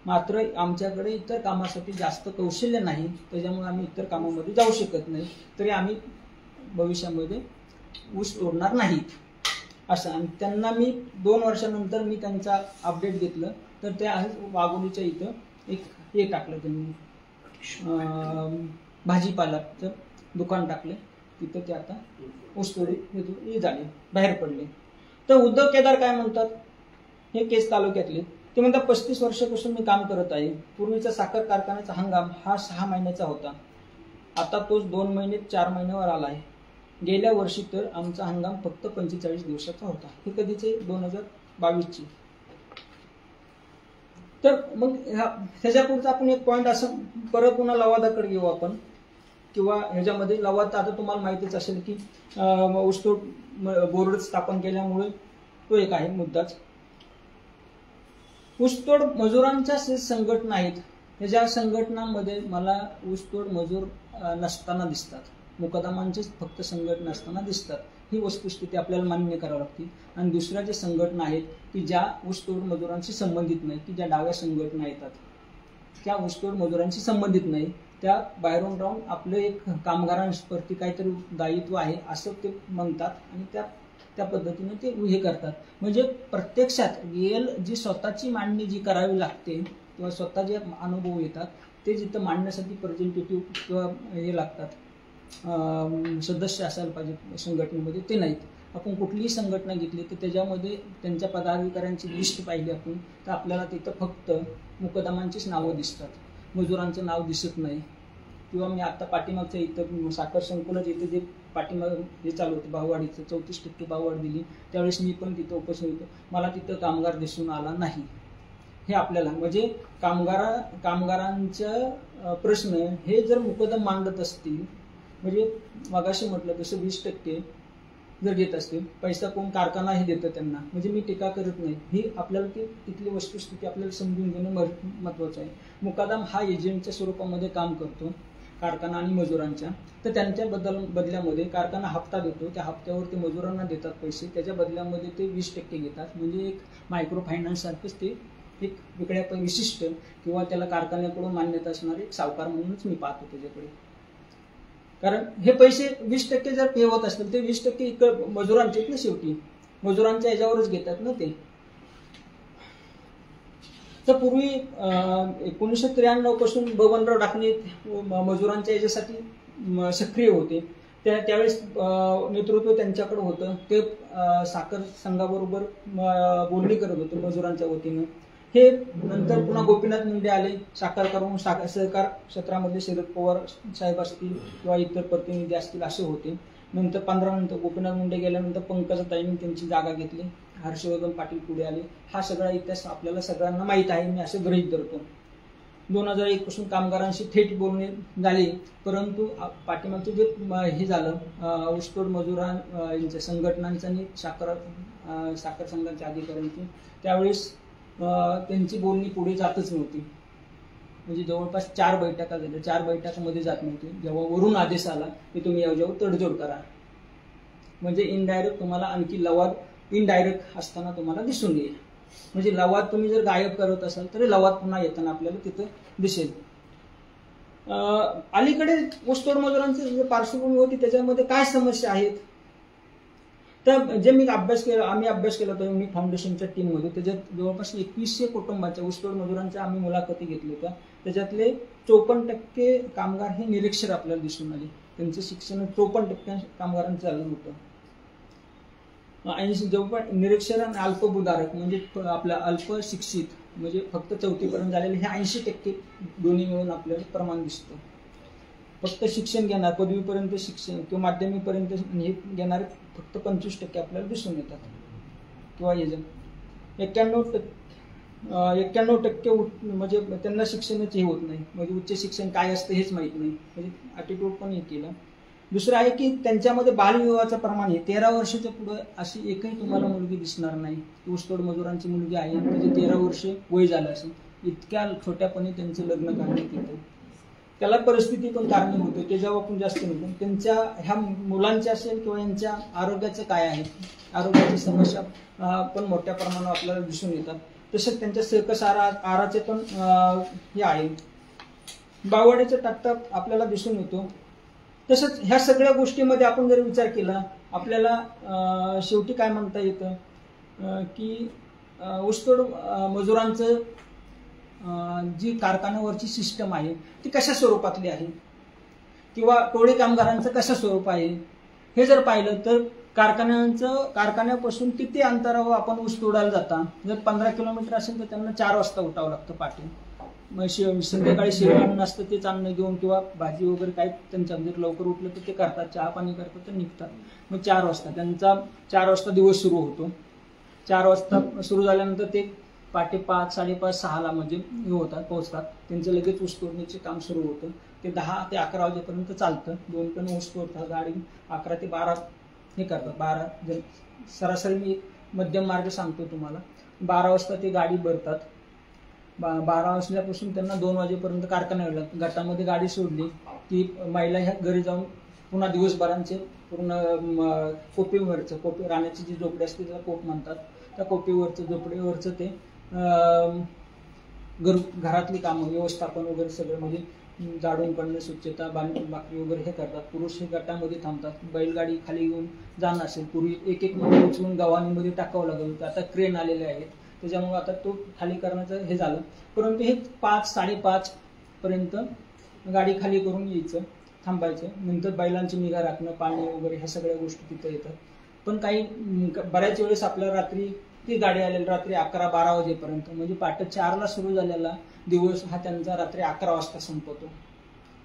मात्र आमच्याकडे इतर कामासाठी जास्त कौशल्य नाही, त्याच्यामुळे आम्ही इतर कामामध्ये जाऊ शकत नाही. तरी आम्ही भविष्यामध्ये ऊस तोडणार नाही असं. आणि त्यांना मी 2 वर्षानंतर मी त्यांचा अपडेट घेतलं, तर ते आहे वाघोलीच्या इथं एक हे टाकलं त्यांनी, भाजीपाल्याचं दुकान टाकले, तिथं ते आता ऊसतोडी हे झाले, बाहेर पडले. तर उद्धव केदार काय म्हणतात, हे केस तालुक्यातले, ते म्हणतात 35 वर्षापासून मी काम करत आहे. पूर्वीचा साखर कारखान्याचा हंगाम हा 6 महिन्याचा होता. आता तोच 2 महिने 4 महिन्यावर आला आहे. गेल्या वर्षी तर आमचा हंगाम फक्त 45 दिवसाचा होता. हे कधीचे 2022ची. तर मग ह्याच्यापुढचा आपण एक पॉईंट असं परत पुन्हा लवादाकडे घेऊ आपण, किंवा ह्याच्यामध्ये लवाद आता तुम्हाला माहितीच असेल की ऊसतोड बोर्ड स्थापन केल्यामुळे तो एक आहे मुद्दाच. ऊसतोड मजुरांच्या संघटना आहेत. ह्या संघटनांमध्ये मला ऊसतोड मजूर नसताना दिसतात, मुकदमांचेच फक्त संघटना असताना दिसतात. ही वस्तुस्थिती आपल्याला मान्य करावी लागते. आणि दुसऱ्या ज्या संघटना आहेत की ज्या ऊसतोड मजुरांशी संबंधित नाही, की ज्या डाव्या संघटना येतात त्या ऊसतोड मजुरांशी संबंधित नाही, त्या बाहेरून राहून आपलं एक कामगारांप्रती काहीतरी दायित्व आहे असं ते म्हणतात आणि त्या पद्धतीने ते हे करतात. म्हणजे प्रत्यक्षात रिअल जी स्वतःची मांडणी जी करावी लागते किंवा स्वतः जे अनुभव येतात ते जिथं मांडण्यासाठी प्रेझेंटेटिव्ह किंवा हे लागतात, सदस्य असायला पाहिजे संघटनेमध्ये, ते नाहीत. आपण कुठलीही संघटना घेतली तर त्याच्यामध्ये त्यांच्या पदाधिकाऱ्यांची लिस्ट पाहिली आपण तर आपल्याला तिथं फक्त मुकदमांचीच नावं दिसतात, मजुरांचं नाव दिसत नाही. किंवा मी आता पाठीमागच्या इथं साखर संकुलात इथं जे पाठीमाग हे चालू होतं भाववाढीचं 34% भाववाढ दिली, त्यावेळेस मी पण तिथं उपस्थित होतो. मला तिथं कामगार दिसून आला नाही. हे आपल्याला म्हणजे कामगारांचा प्रश्न हे जर मुकदम मांडत असतील, म्हणजे मगाशी म्हटलं तसं 20% जर घेत असतील, पैसा कोण कारखाना हे देतं त्यांना, म्हणजे मी टीका करत नाही. ही आपल्याला तिथली वस्तुस्थिती आपल्याला समजून घेणं महत्त्वाचं आहे. मुकदम हा एजंटच्या स्वरूपामध्ये काम करतो कारखाना आणि मजुरांच्या. तर त्यांच्या बदल्यामध्ये कारखाना हप्ता देतो, त्या हप्त्यावर ते मजुरांना देतात पैसे, त्याच्या बदल्यामध्ये ते 20% घेतात. म्हणजे एक मायक्रो फायनान्स सारखंच ते एक वेगळ्या विशिष्ट किंवा त्याला कारखान्याकडून मान्यता असणारे एक सावकार म्हणूनच मी पाहतो त्याच्याकडे. कारण हे पैसे 20% जर पे होत असतील ते 20% इकडे मजुरांचे आहेत ना, शेवटी मजुरांच्या याच्यावरच घेतात ना ते. तर पूर्वी 1993 पासून बबनराव डाकणे मजुरांच्या याच्यासाठी सक्रिय होते. त्यावेळेस नेतृत्व त्यांच्याकडे होतं. ते साखर संघाबरोबर बोलणी करत होते मजुरांच्या वतीनं. हे नंतर पुन्हा गोपीनाथ मुंडे आले, साखर करून सहकार क्षेत्रामध्ये शरद पवार साहेब असतील किंवा इतर प्रतिनिधी असतील असे होते. नंतर 15 नंतर गोपीनाथ मुंडे गेल्यानंतर पंकजाताईंनी त्यांची जागा घेतली, हर्षवर्धन पाटील पुढे आले. हा सगळा इतिहास आपल्याला सगळ्यांना माहीत आहे, मी असं गृहीत धरतो. 2001 पासून कामगारांशी थेट बोलणे झाले, परंतु पाठीमागचे जे हे झालं ऊसतोड मजुरांच्या संघटनांचं आणि साखर संघांच्या अधिकाऱ्यांची, त्यावेळेस त्यांची बोलणी पुढे जातच नव्हती. म्हणजे जवळपास 4 बैठका झाल्या, 4 बैठकांमध्ये जात नव्हती. जेव्हा वरून आदेश आला की तुम्ही याच्यावर तडजोड करा, म्हणजे इनडायरेक्ट तुम्हाला आणखी लवाद इनडायरेक्ट असताना तुम्हाला दिसून येईल. म्हणजे लवाद तुम्ही जर गायब करत असाल तरी लवाद पुन्हा येताना आपल्याला तिथं दिसेल. अलीकडे ऊसतोड मजुरांची जी पार्श्वभूमी होती त्याच्यामध्ये काय समस्या आहेत, तर जे आम्ही अभ्यास केला होता युनिक फाउंडेशनच्या टीममध्ये, त्याच्यात जवळपास 2100 कुटुंबाच्या ऊसतोड मजुरांच्या आम्ही मुलाखती घेतल्या होत्या. त्याच्यातले 54% कामगार हे निरक्षर आपल्याला दिसून आले. त्यांचं शिक्षण 54% कामगारांचं झालं होतं. 80 जवळपास निरक्षर आणि अल्पभूधारक म्हणजे आपल्या अल्प शिक्षित म्हणजे फक्त 4थी पर्यंत झालेले हे 80% दोन्ही मिळून आपल्याला प्रमाण दिसतं. फक्त शिक्षण घेणार पदवीपर्यंत शिक्षण किंवा माध्यमिकपर्यंत हे घेणारे फक्त 25% आपल्याला दिसून येतात. किंवा हे 91% म्हणजे त्यांना शिक्षणाचे हे होत नाही, म्हणजे उच्च शिक्षण काय असतं हेच माहीत नाही, म्हणजे ॲटिट्यूड पण हे केलं. दुसरं आहे की त्यांच्यामध्ये बालविवाहाचं प्रमाण आहे. 13 वर्षाच्या पुढे अशी एकही तुम्हाला मुलगी दिसणार नाही. ऊसतोड मजुरांची मुलगी आहे त्याचे 13 वर्ष वय झालं असेल, इतक्या छोट्यापणे त्यांचं लग्न करण्यात येतं. त्याला परिस्थिती पण कारणीभूत होते, त्याच्यावर आपण जास्त नव्हतं. त्यांच्या ह्या मुलांचे असेल किंवा यांच्या आरोग्याचं काय आहे, आरोग्याची समस्या पण मोठ्या प्रमाणावर आपल्याला दिसून येतात. तसेच त्यांच्या सकस आहाराचे पण हे आहे, बाववाडीचा तक्ता आपल्याला दिसून येतो. तसंच ह्या सगळ्या गोष्टीमध्ये आपण जर विचार केला आपल्याला शेवटी काय म्हणता येतं की ऊसतोड मजुरांचं जी कारखान्यावरची सिस्टम आहे ती कशा स्वरूपातली आहे किंवा टोळी कामगारांचं कसं स्वरूप आहे हे जर पाहिलं तर कारखान्यापासून किती अंतरावर आपण ऊस तोडायला जाता? जर 15 किलोमीटर असेल तर त्यांना 4 वाजता उठावं लागतं पहाटे. मग संध्याकाळी शिळं अन्न असतं तेच अन्न घेऊन किंवा भाजी वगैरे काय त्यांच्या जर लवकर उठलं तर ते करतात, चहा पाणी करतात तर निघतात. मग 4 वाजता त्यांचा 4 वाजता दिवस सुरू होतो. 4 वाजता सुरू झाल्यानंतर ते पहाटे 5, 5:30, 6ला म्हणजे हे होतात, पोहोचतात. त्यांचं लगेच ऊस तोडण्याचे काम सुरू होतं. ते 10 ते 11 वाजेपर्यंत चालतं. 2 टन ऊस तोडतात. गाडी 11 ते 12 हे करतात. 12 जर सरासरी मी मध्यम मार्ग सांगतो तुम्हाला. 12 वाजता ते गाडी भरतात. 12 वाजल्यापासून त्यांना 2 वाजेपर्यंत कारखान्याला गटामध्ये गाडी सोडली की महिला ह्या घरी जाऊन पुन्हा दिवसभरांचे पूर्ण कोपीवरचं राहण्याची जी झोपडी असते त्याला कोप म्हणतात. त्या कोपीवरचं झोपडीवरचं ते घरातली कामं व्यवस्थापन वगैरे सगळं म्हणजे झाडून काढणं, स्वच्छता, भाकरी वगैरे हे करतात. पुरुष हे गटामध्ये थांबतात. बैलगाडी खाली घेऊन जाणं असेल, पूर्वी एक मध्ये उचलून गव्हाणीमध्ये टाकावं लागत होतं. आता क्रेन आलेले आहेत त्याच्यामुळे आता तो खाली करण्याचं हे झालं. परंतु हे 5, 5:30 पर्यंत गाडी खाली करून यायचं, थांबायचं. नंतर बैलांची निगा राखणं, पाणी वगैरे ह्या सगळ्या गोष्टी तिथं येतात. पण बऱ्याच वेळेस आपल्याला रात्री ती गाडी आलेली रात्री 11-12 वाजेपर्यंत, म्हणजे पहाटे 4ला सुरू झालेला दिवस हा त्यांचा रात्री 11 वाजता संपतो.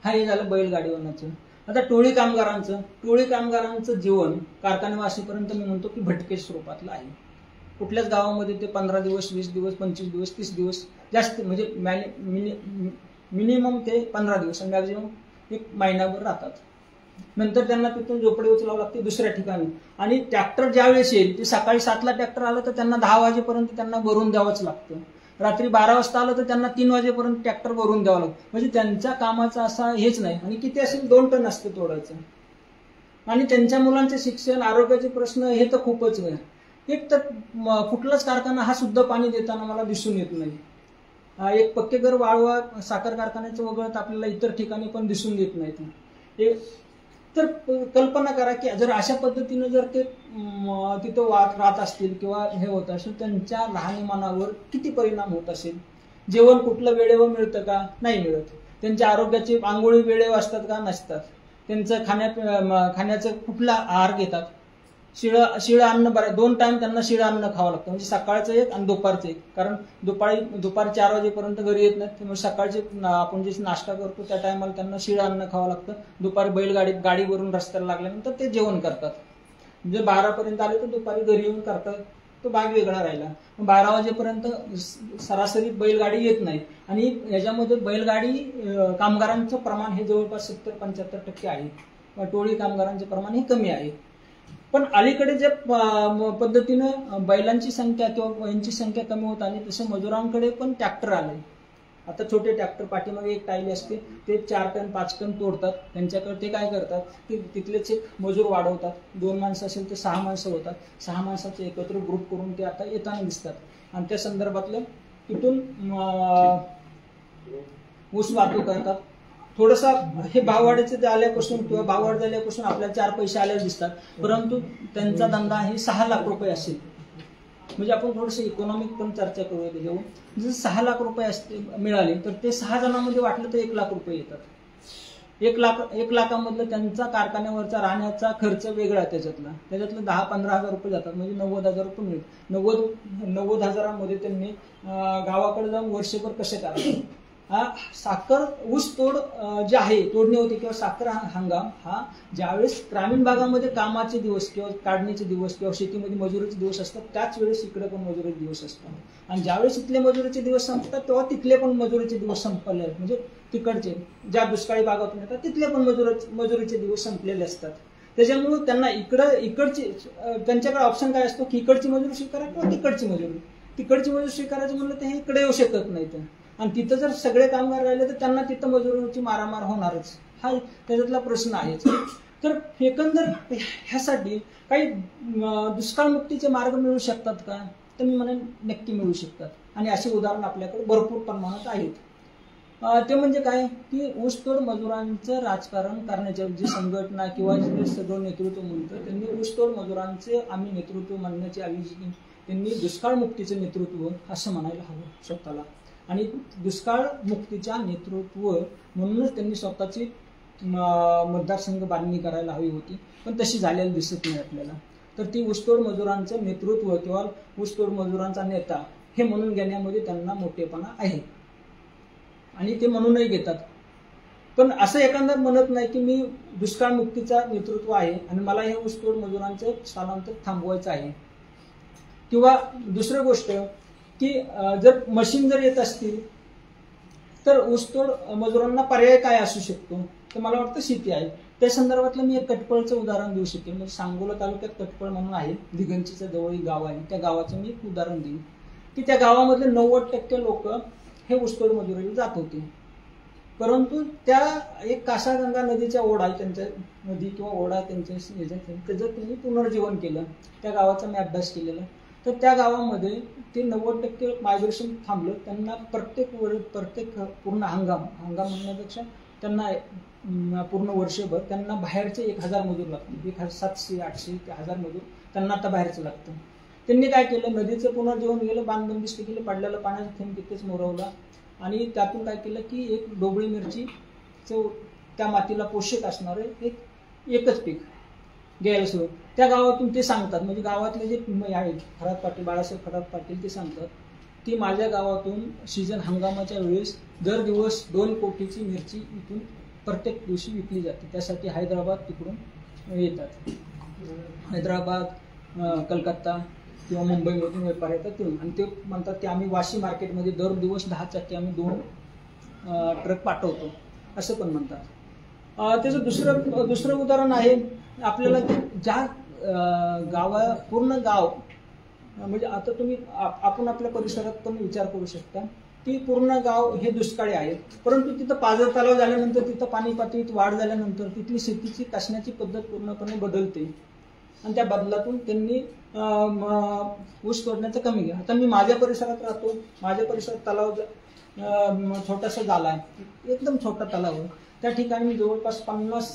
हा हे झालं बैलगाडीवरचं. आता टोळी कामगारांचं जीवन कारखानेवासीपर्यंत मी म्हणतो की भटके स्वरूपातलं आहे. कुठल्याच गावामध्ये ते 15 दिवस, 20 दिवस, 25 दिवस, 30 दिवस जास्त म्हणजे मिनिमम ते 15 दिवस आणि मॅक्झिमम 1 महिनाभर राहतात. नंतर त्यांना तिथून झोपडी उचलावं लागते दुसऱ्या ठिकाणी. आणि ट्रॅक्टर ज्यावेळेस येईल ते सकाळी 7ला ट्रॅक्टर आलं तर त्यांना 10 वाजेपर्यंत त्यांना भरून द्यावंच लागतं. रात्री 12 वाजता आलं तर त्यांना 3 वाजेपर्यंत ट्रॅक्टर भरून द्यावं लागतं. म्हणजे त्यांच्या कामाचा असा हेच नाही. आणि किती असेल 2 टन असतं तोडायचं. आणि त्यांच्या मुलांचे शिक्षण, आरोग्याचे प्रश्न हे तर खूपच नाही. एक तर कुठलाच कारखाना हा शुद्ध पाणी देताना मला दिसून येत नाही. एक पक्केघर वाळवा साखर कारखान्याचं वगळत आपल्याला इतर ठिकाणी पण दिसून येत नाहीत. तर कल्पना करा की जर अशा पद्धतीनं जर ते तिथं राहत असतील किंवा हे होत असेल, त्यांच्या राहणीमानावर किती परिणाम होत असेल. जेवण कुठलं वेळेवर मिळतं का? नाही मिळत. त्यांच्या आरोग्याचे आंघोळी वेळेवर असतात का? नसतात. त्यांचं खाण्याचं कुठला आहार घेतात? शिळं अन्न. 2 टाइम त्यांना शिळं अन्न खावं लागतं. म्हणजे सकाळचं एक आणि दुपारचं एक. कारण दुपारी 4 वाजेपर्यंत घरी येत नाहीत. त्यामुळे सकाळचे आपण जे नाश्ता करतो त्या टायमाला त्यांना शिळं अन्न खावं लागतं. दुपारी गाडीवरून रस्त्याला लागल्यानंतर ते जेवण करतात. म्हणजे 12 पर्यंत आले तर दुपारी घरी येऊन करतात. तो भाग वेगळा राहिला. 12 वाजेपर्यंत सरासरी बैलगाडी येत नाही. आणि याच्यामध्ये बैलगाडी कामगारांचं प्रमाण हे जवळपास 70-75% आहे. टोळी कामगारांचे प्रमाण हे कमी आहे. पण अलीकडे ज्या पद्धतीनं बैलांची संख्या किंवा यांची संख्या कमी होत आली तसं मजुरांकडे पण ट्रॅक्टर आले. आता छोटे ट्रॅक्टर पाठीमागे एक टायली असते ते 4 टन 5 टन तोडतात. त्यांच्याकडे ते काय करतात की तिथलेच एक मजूर वाढवतात. 2 माणसं असेल तर 6 माणसं होतात. 6 माणसाचे एकत्र ग्रुप करून ते आता येताना दिसतात. आणि त्या संदर्भातलं तिथून ऊस वाहतूक करतात. थोडंसं हे भाववाढीचे आल्यापासून किंवा भाववाढ झाल्यापासून आपल्याला 4 पैसे आले दिसतात. परंतु त्यांचा धंदा हे 6 लाख रुपये असेल. म्हणजे आपण थोडंसं इकॉनॉमिक पण चर्चा करूया त्याच्यावर. जर 6 लाख रुपये मिळाले तर ते 6 जणांमध्ये वाटलं तर 1 लाख रुपये येतात. 1 लाखामधलं त्यांचा कारखान्यावरचा राहण्याचा खर्च वेगळा त्याच्यातला 10-15 हजार रुपये जातात. म्हणजे 90,000 रुपये मिळतात. 90,000मध्ये त्यांनी गावाकडे जाऊन वर्षभर कसे करायचे. साखर ऊस तोड जे आहे तोडणी होते किंवा साखर हंगाम हा ज्यावेळेस ग्रामीण भागामध्ये कामाचे दिवस किंवा काढणीचे दिवस किंवा शेतीमध्ये मजुरीचे दिवस असतात त्याच वेळेस इकडे पण मजुरीचे दिवस असतात. आणि ज्यावेळेस इथले मजुरीचे दिवस संपतात तेव्हा तिथले पण मजुरीचे दिवस संपले आहेत. म्हणजे तिकडचे ज्या दुष्काळी भागातून येतात तिथले पण मजुरीचे दिवस संपलेले असतात. त्याच्यामुळे त्यांना इकडची त्यांच्याकडे ऑप्शन काय असतो की इकडची मजुरी स्वीकारा किंवा तिकडची मजुरी स्वीकारायचं म्हणलं तर हे इकडे येऊ शकत नाहीत. आणि तिथं जर सगळे कामगार राहिले तर त्यांना तिथं मजुरीची मारामार होणारच. हा त्याच्यातला प्रश्न आहेच. तर एकंदर ह्यासाठी काही दुष्काळमुक्तीचे मार्ग मिळू शकतात का? तर मी म्हणेन नक्की मिळू शकतात. आणि अशी उदाहरण आपल्याकडे भरपूर प्रमाणात आहेत. ते म्हणजे काय की ऊसतोड मजुरांचं राजकारण करण्याच्या जी संघटना किंवा जे सगळं नेतृत्व म्हणतं त्यांनी ऊसतोड मजुरांचे आम्ही नेतृत्व म्हणण्याच्या ऐवजी त्यांनी दुष्काळमुक्तीचं नेतृत्व असं म्हणायला हवं स्वतःला. आणि दुष्काळ मुक्तीच्या नेतृत्व म्हणूनच त्यांनी स्वतःची मतदारसंघ बांधणी करायला हवी होती. पण तशी झालेली दिसत नाही आपल्याला. तर ती ऊसतोड मजुरांचं नेतृत्व किंवा ऊसतोड मजुरांचा नेता हे म्हणून घेण्यामध्ये त्यांना मोठेपणा आहे आणि ते म्हणूनही घेतात. पण असं एखादा म्हणत नाही की मी दुष्काळ मुक्तीचा नेतृत्व आहे आणि मला हे ऊसतोड मजुरांचं स्थलांतर थांबवायचं आहे. किंवा दुसरी गोष्ट की जर मशीन जर येत असतील तर ऊसतोड मजुरांना पर्याय काय असू शकतो, तर मला वाटतं शेती आहे. त्या संदर्भातलं मी एक कटपळचं उदाहरण देऊ शकेन. म्हणजे सांगोला तालुक्यात कटपळ म्हणून आहे, दिगंचीच्या जवळ गाव आहे, त्या गावाचं मी एक उदाहरण देईन की त्या गावामधले 90% लोक हे ऊसतोड मजुरीला जात होते. परंतु त्या एक कासागंगा नदीच्या ओढा आहे, त्यांच्या नदी किंवा ओढा त्यांच्या त्याचं त्यांनी पुनर्जीवन केलं. त्या गावाचा मी अभ्यास केलेला. तर त्या गावामध्ये ते 90% मायग्रेशन थांबलं. त्यांना प्रत्येक पूर्ण हंगाम म्हणण्यापेक्षा त्यांना पूर्ण वर्षभर त्यांना बाहेरचे 1000 मजूर लागतील. 700, 800 ते 1000 मजूर त्यांना आता बाहेरचं लागतं. त्यांनी काय केलं, नदीचं पुनर्जीवन केलं, बांधबंदिस्त केली, पडलेलं पाण्याचा थेंब तिथेच मोरवला आणि त्यातून काय केलं की एक डोबळी मिरचीचं त्या मातीला पोषक असणारं एकच पीक घ्यायला सुरू. त्या गावातून ते सांगतात, म्हणजे गावातले जे आहेत खरात पाटील, बाळासाहेब खरात पाटील, ते सांगतात की माझ्या गावातून सीझन हंगामाच्या वेळेस दर दिवस 2 कोटीची मिरची इथून प्रत्येक दिवशी विकली जाते. त्यासाठी हैदराबाद तिकडून येतात, हैदराबाद, कलकत्ता किंवा मुंबईमधून व्यापार येतात तिथून. आणि ते म्हणतात की आम्ही वाशी मार्केटमध्ये दर दिवस 10 चक्के आम्ही 2 ट्रक पाठवतो, असं पण म्हणतात. त्याचं दुसरं उदाहरण आहे आपल्याला की ज्या पूर्ण गाव, म्हणजे आता तुम्ही आपण आपल्या परिसरात पण विचार करू शकता की पूर्ण गाव हे दुष्काळी आहे, परंतु तिथं पाझर तलाव झाल्यानंतर, तिथं पाणी पातळीत वाढ झाल्यानंतर तिथली शेतीची कसण्याची पद्धत पूर्णपणे बदलते आणि त्या बदलातून त्यांनी ऊस तोडण्याचं कमी केलं. आता मी माझ्या परिसरात राहतो, माझ्या परिसरात तलाव छोटासा झाला आहे, एकदम छोटा तलाव आहे. त्या ठिकाणी मी जवळपास 50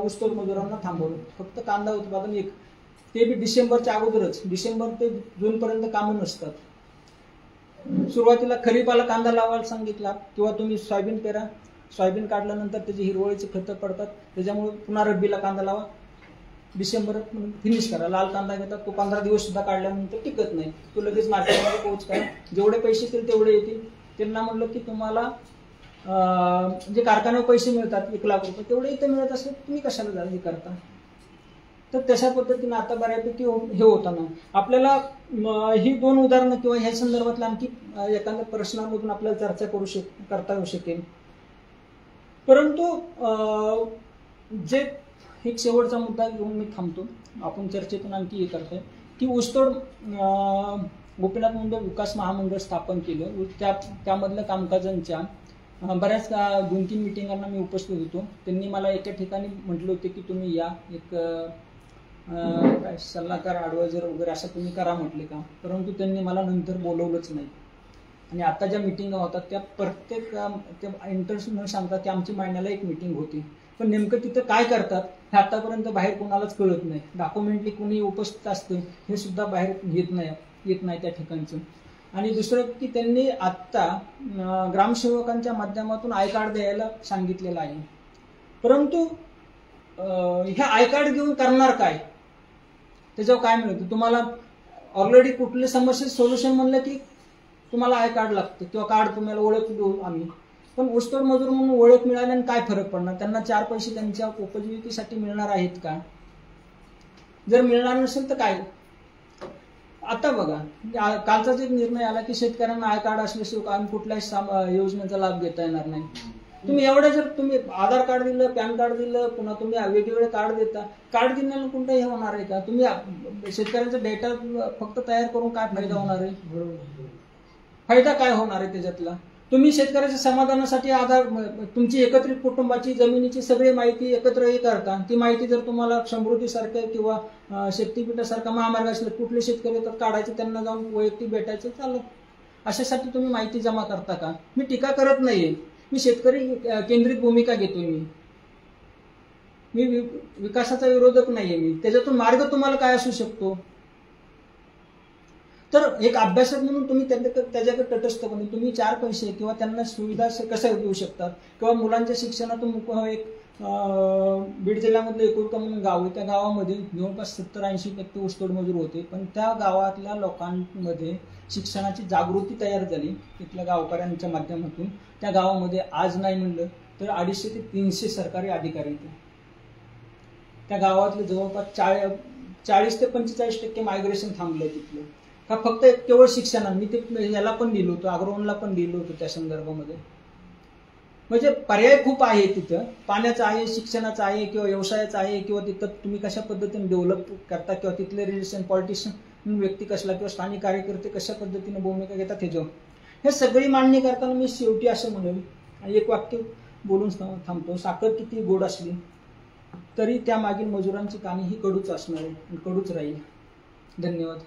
ऊसतोड मजुरांना थांबवलं, फक्त कांदा उत्पादन एक, ते बी डिसेंबरच्या अगोदरच. डिसेंबर ते जूनपर्यंत कामं नसतात. सुरुवातीला खरीपाला कांदा लावायला सांगितला किंवा तुम्ही सोयाबीन पेरा, सोयाबीन काढल्यानंतर त्याची हिरवळीची खतं पडतात, त्याच्यामुळे पुन्हा रब्बीला कांदा लावा, डिसेंबरात फिनिश करा. लाल कांदा घेतात, तो 15 दिवस सुद्धा काढल्यानंतर टिकत नाही, तो लगेच मार्केटमध्ये पोहोच करा, जेवढे पैसे येतील तेवढे येतील. त्यांना म्हणलं की तुम्हाला जे कारखान्यावर पैसे मिळतात 1 लाख रुपये, तेवढे इथे मिळत असेल, तुम्ही कशाला हे करता. तर तशा पद्धतीने आता बऱ्यापैकी हे होताना आपल्याला ही 2 उदाहरणं किंवा ह्या संदर्भातल्या आणखी एखाद्या प्रश्नामधून आपल्याला चर्चा करता येऊ शकेल. परंतु जे एक शेवटचा मुद्दा घेऊन मी थांबतो, आपण चर्चेतून आणखी हे करतोय की ऊसतोड गोपीनाथ मुंडे विकास महामंडळ स्थापन केलं. त्यामधल्या कामकाजांच्या बऱ्याच 2-3 मिटिंगांना मी उपस्थित होतो. त्यांनी मला एका ठिकाणी म्हटलं होते की तुम्ही या, एक सल्लागार, ॲडवायझर वगैरे असं तुम्ही करा म्हटले का, परंतु त्यांनी मला नंतर बोलवलंच नाही. आणि आता ज्या मिटिंगा होतात त्या प्रत्येक इंटरेस्ट न सांगता की आमची महिन्याला 1 मिटिंग होती, पण नेमकं तिथं काय करतात हे आतापर्यंत बाहेर कोणालाच कळत नाही. डॉक्युमेंटली कोणी उपस्थित असतं हे सुद्धा बाहेर येत नाही त्या ठिकाणचं. आणि दुसरं की त्यांनी आत्ता ग्रामसेवकांच्या माध्यमातून आय कार्ड द्यायला सांगितलेलं आहे, परंतु ह्या आय कार्ड घेऊन करणार काय, त्याच्यावर काय मिळतं तुम्हाला. ऑलरेडी कुठली समस्या सोल्युशन म्हणलं की तुम्हाला आय कार्ड लागतं किंवा कार्ड तुम्हाला ओळख देऊ आम्ही, पण ऊसतोड मजूर म्हणून ओळख मिळाल्याने काय फरक पडणार, त्यांना 4 पैसे त्यांच्या उपजीविकेसाठी मिळणार आहेत का. जर मिळणार नसेल तर काय. आता बघा कालचाच एक निर्णय आला की शेतकऱ्यांना आय कार्ड असल्याशिवाय आम्ही कुठल्याही योजनेचा लाभ घेता येणार नाही. तुम्ही एवढं जर तुम्ही आधार कार्ड दिलं, पॅन कार्ड दिलं, पुन्हा तुम्ही वेगवेगळे कार्ड देता, कार्ड दिल्यानं कोणतं हे होणार आहे का. तुम्ही शेतकऱ्यांचा डेटा फक्त तयार करून काय फायदा होणार आहे, फायदा काय होणार आहे त्याच्यातला. तुम्ही शेतकऱ्याच्या समाधानासाठी आधार, तुमची एकत्रित कुटुंबाची जमिनीची सगळी माहिती एकत्र हे करता, ती माहिती जर तुम्हाला समृद्धीसारखं किंवा शक्तीपीठासारखा महामार्ग असले, कुठले शेतकरी येतात काढायचे, त्यांना जाऊन वैयक्तिक भेटायचं, चाललं. अशासाठी तुम्ही माहिती जमा करता का. मी टीका करत नाहीये, मी शेतकरी केंद्रित भूमिका घेतोय. मी विकासाचा विरोधक नाहीये. मी त्याच्यातून मार्ग तुम्हाला काय असू शकतो. तर एक अभ्यासक म्हणून तुम्ही त्याच्याकडे तटस्थपणे तुम्ही 4 पैसे किंवा त्यांना सुविधा कशा देऊ शकतात, किंवा मुलांच्या शिक्षणातून एक बीड जिल्ह्यामधलं एकुलका म्हणून गाव आहे, त्या गावामध्ये जवळपास 70-80% ऊसतोड मजूर होते. पण त्या गावातल्या लोकांमध्ये शिक्षणाची जागृती तयार झाली तिथल्या गावकऱ्यांच्या माध्यमातून. त्या गावामध्ये आज नाही म्हणलं तर 250 ते 300 सरकारी अधिकारी होते. त्या गावातले जवळपास 40 ते 45% मायग्रेशन थांबलं तिथलं. का फक्त केवळ शिक्षणाने. मी ते याला पण लिहिलं होतं, अग्रवनला पण लिहिलं होतं त्या संदर्भामध्ये. म्हणजे पर्याय खूप आहे तिथं. पाण्याचं आहे, शिक्षणाचं आहे, किंवा व्यवसायाचं आहे, किंवा तिथं तुम्ही कशा पद्धतीने डेव्हलप करता, किंवा तिथले रिलेशन पॉलिटिशियन व्यक्ती कसला, किंवा स्थानिक कार्यकर्ते कशा पद्धतीने भूमिका घेतात त्याच्यावर हे सगळी मांडणी करताना मी शेवटी असं म्हणेल आणि एक वाक्य बोलून थांबतो. साखर किती गोड असली तरी त्या मागील मजुरांची कहाणी ही कडूच असणार आहे आणि कडूच राहील. धन्यवाद.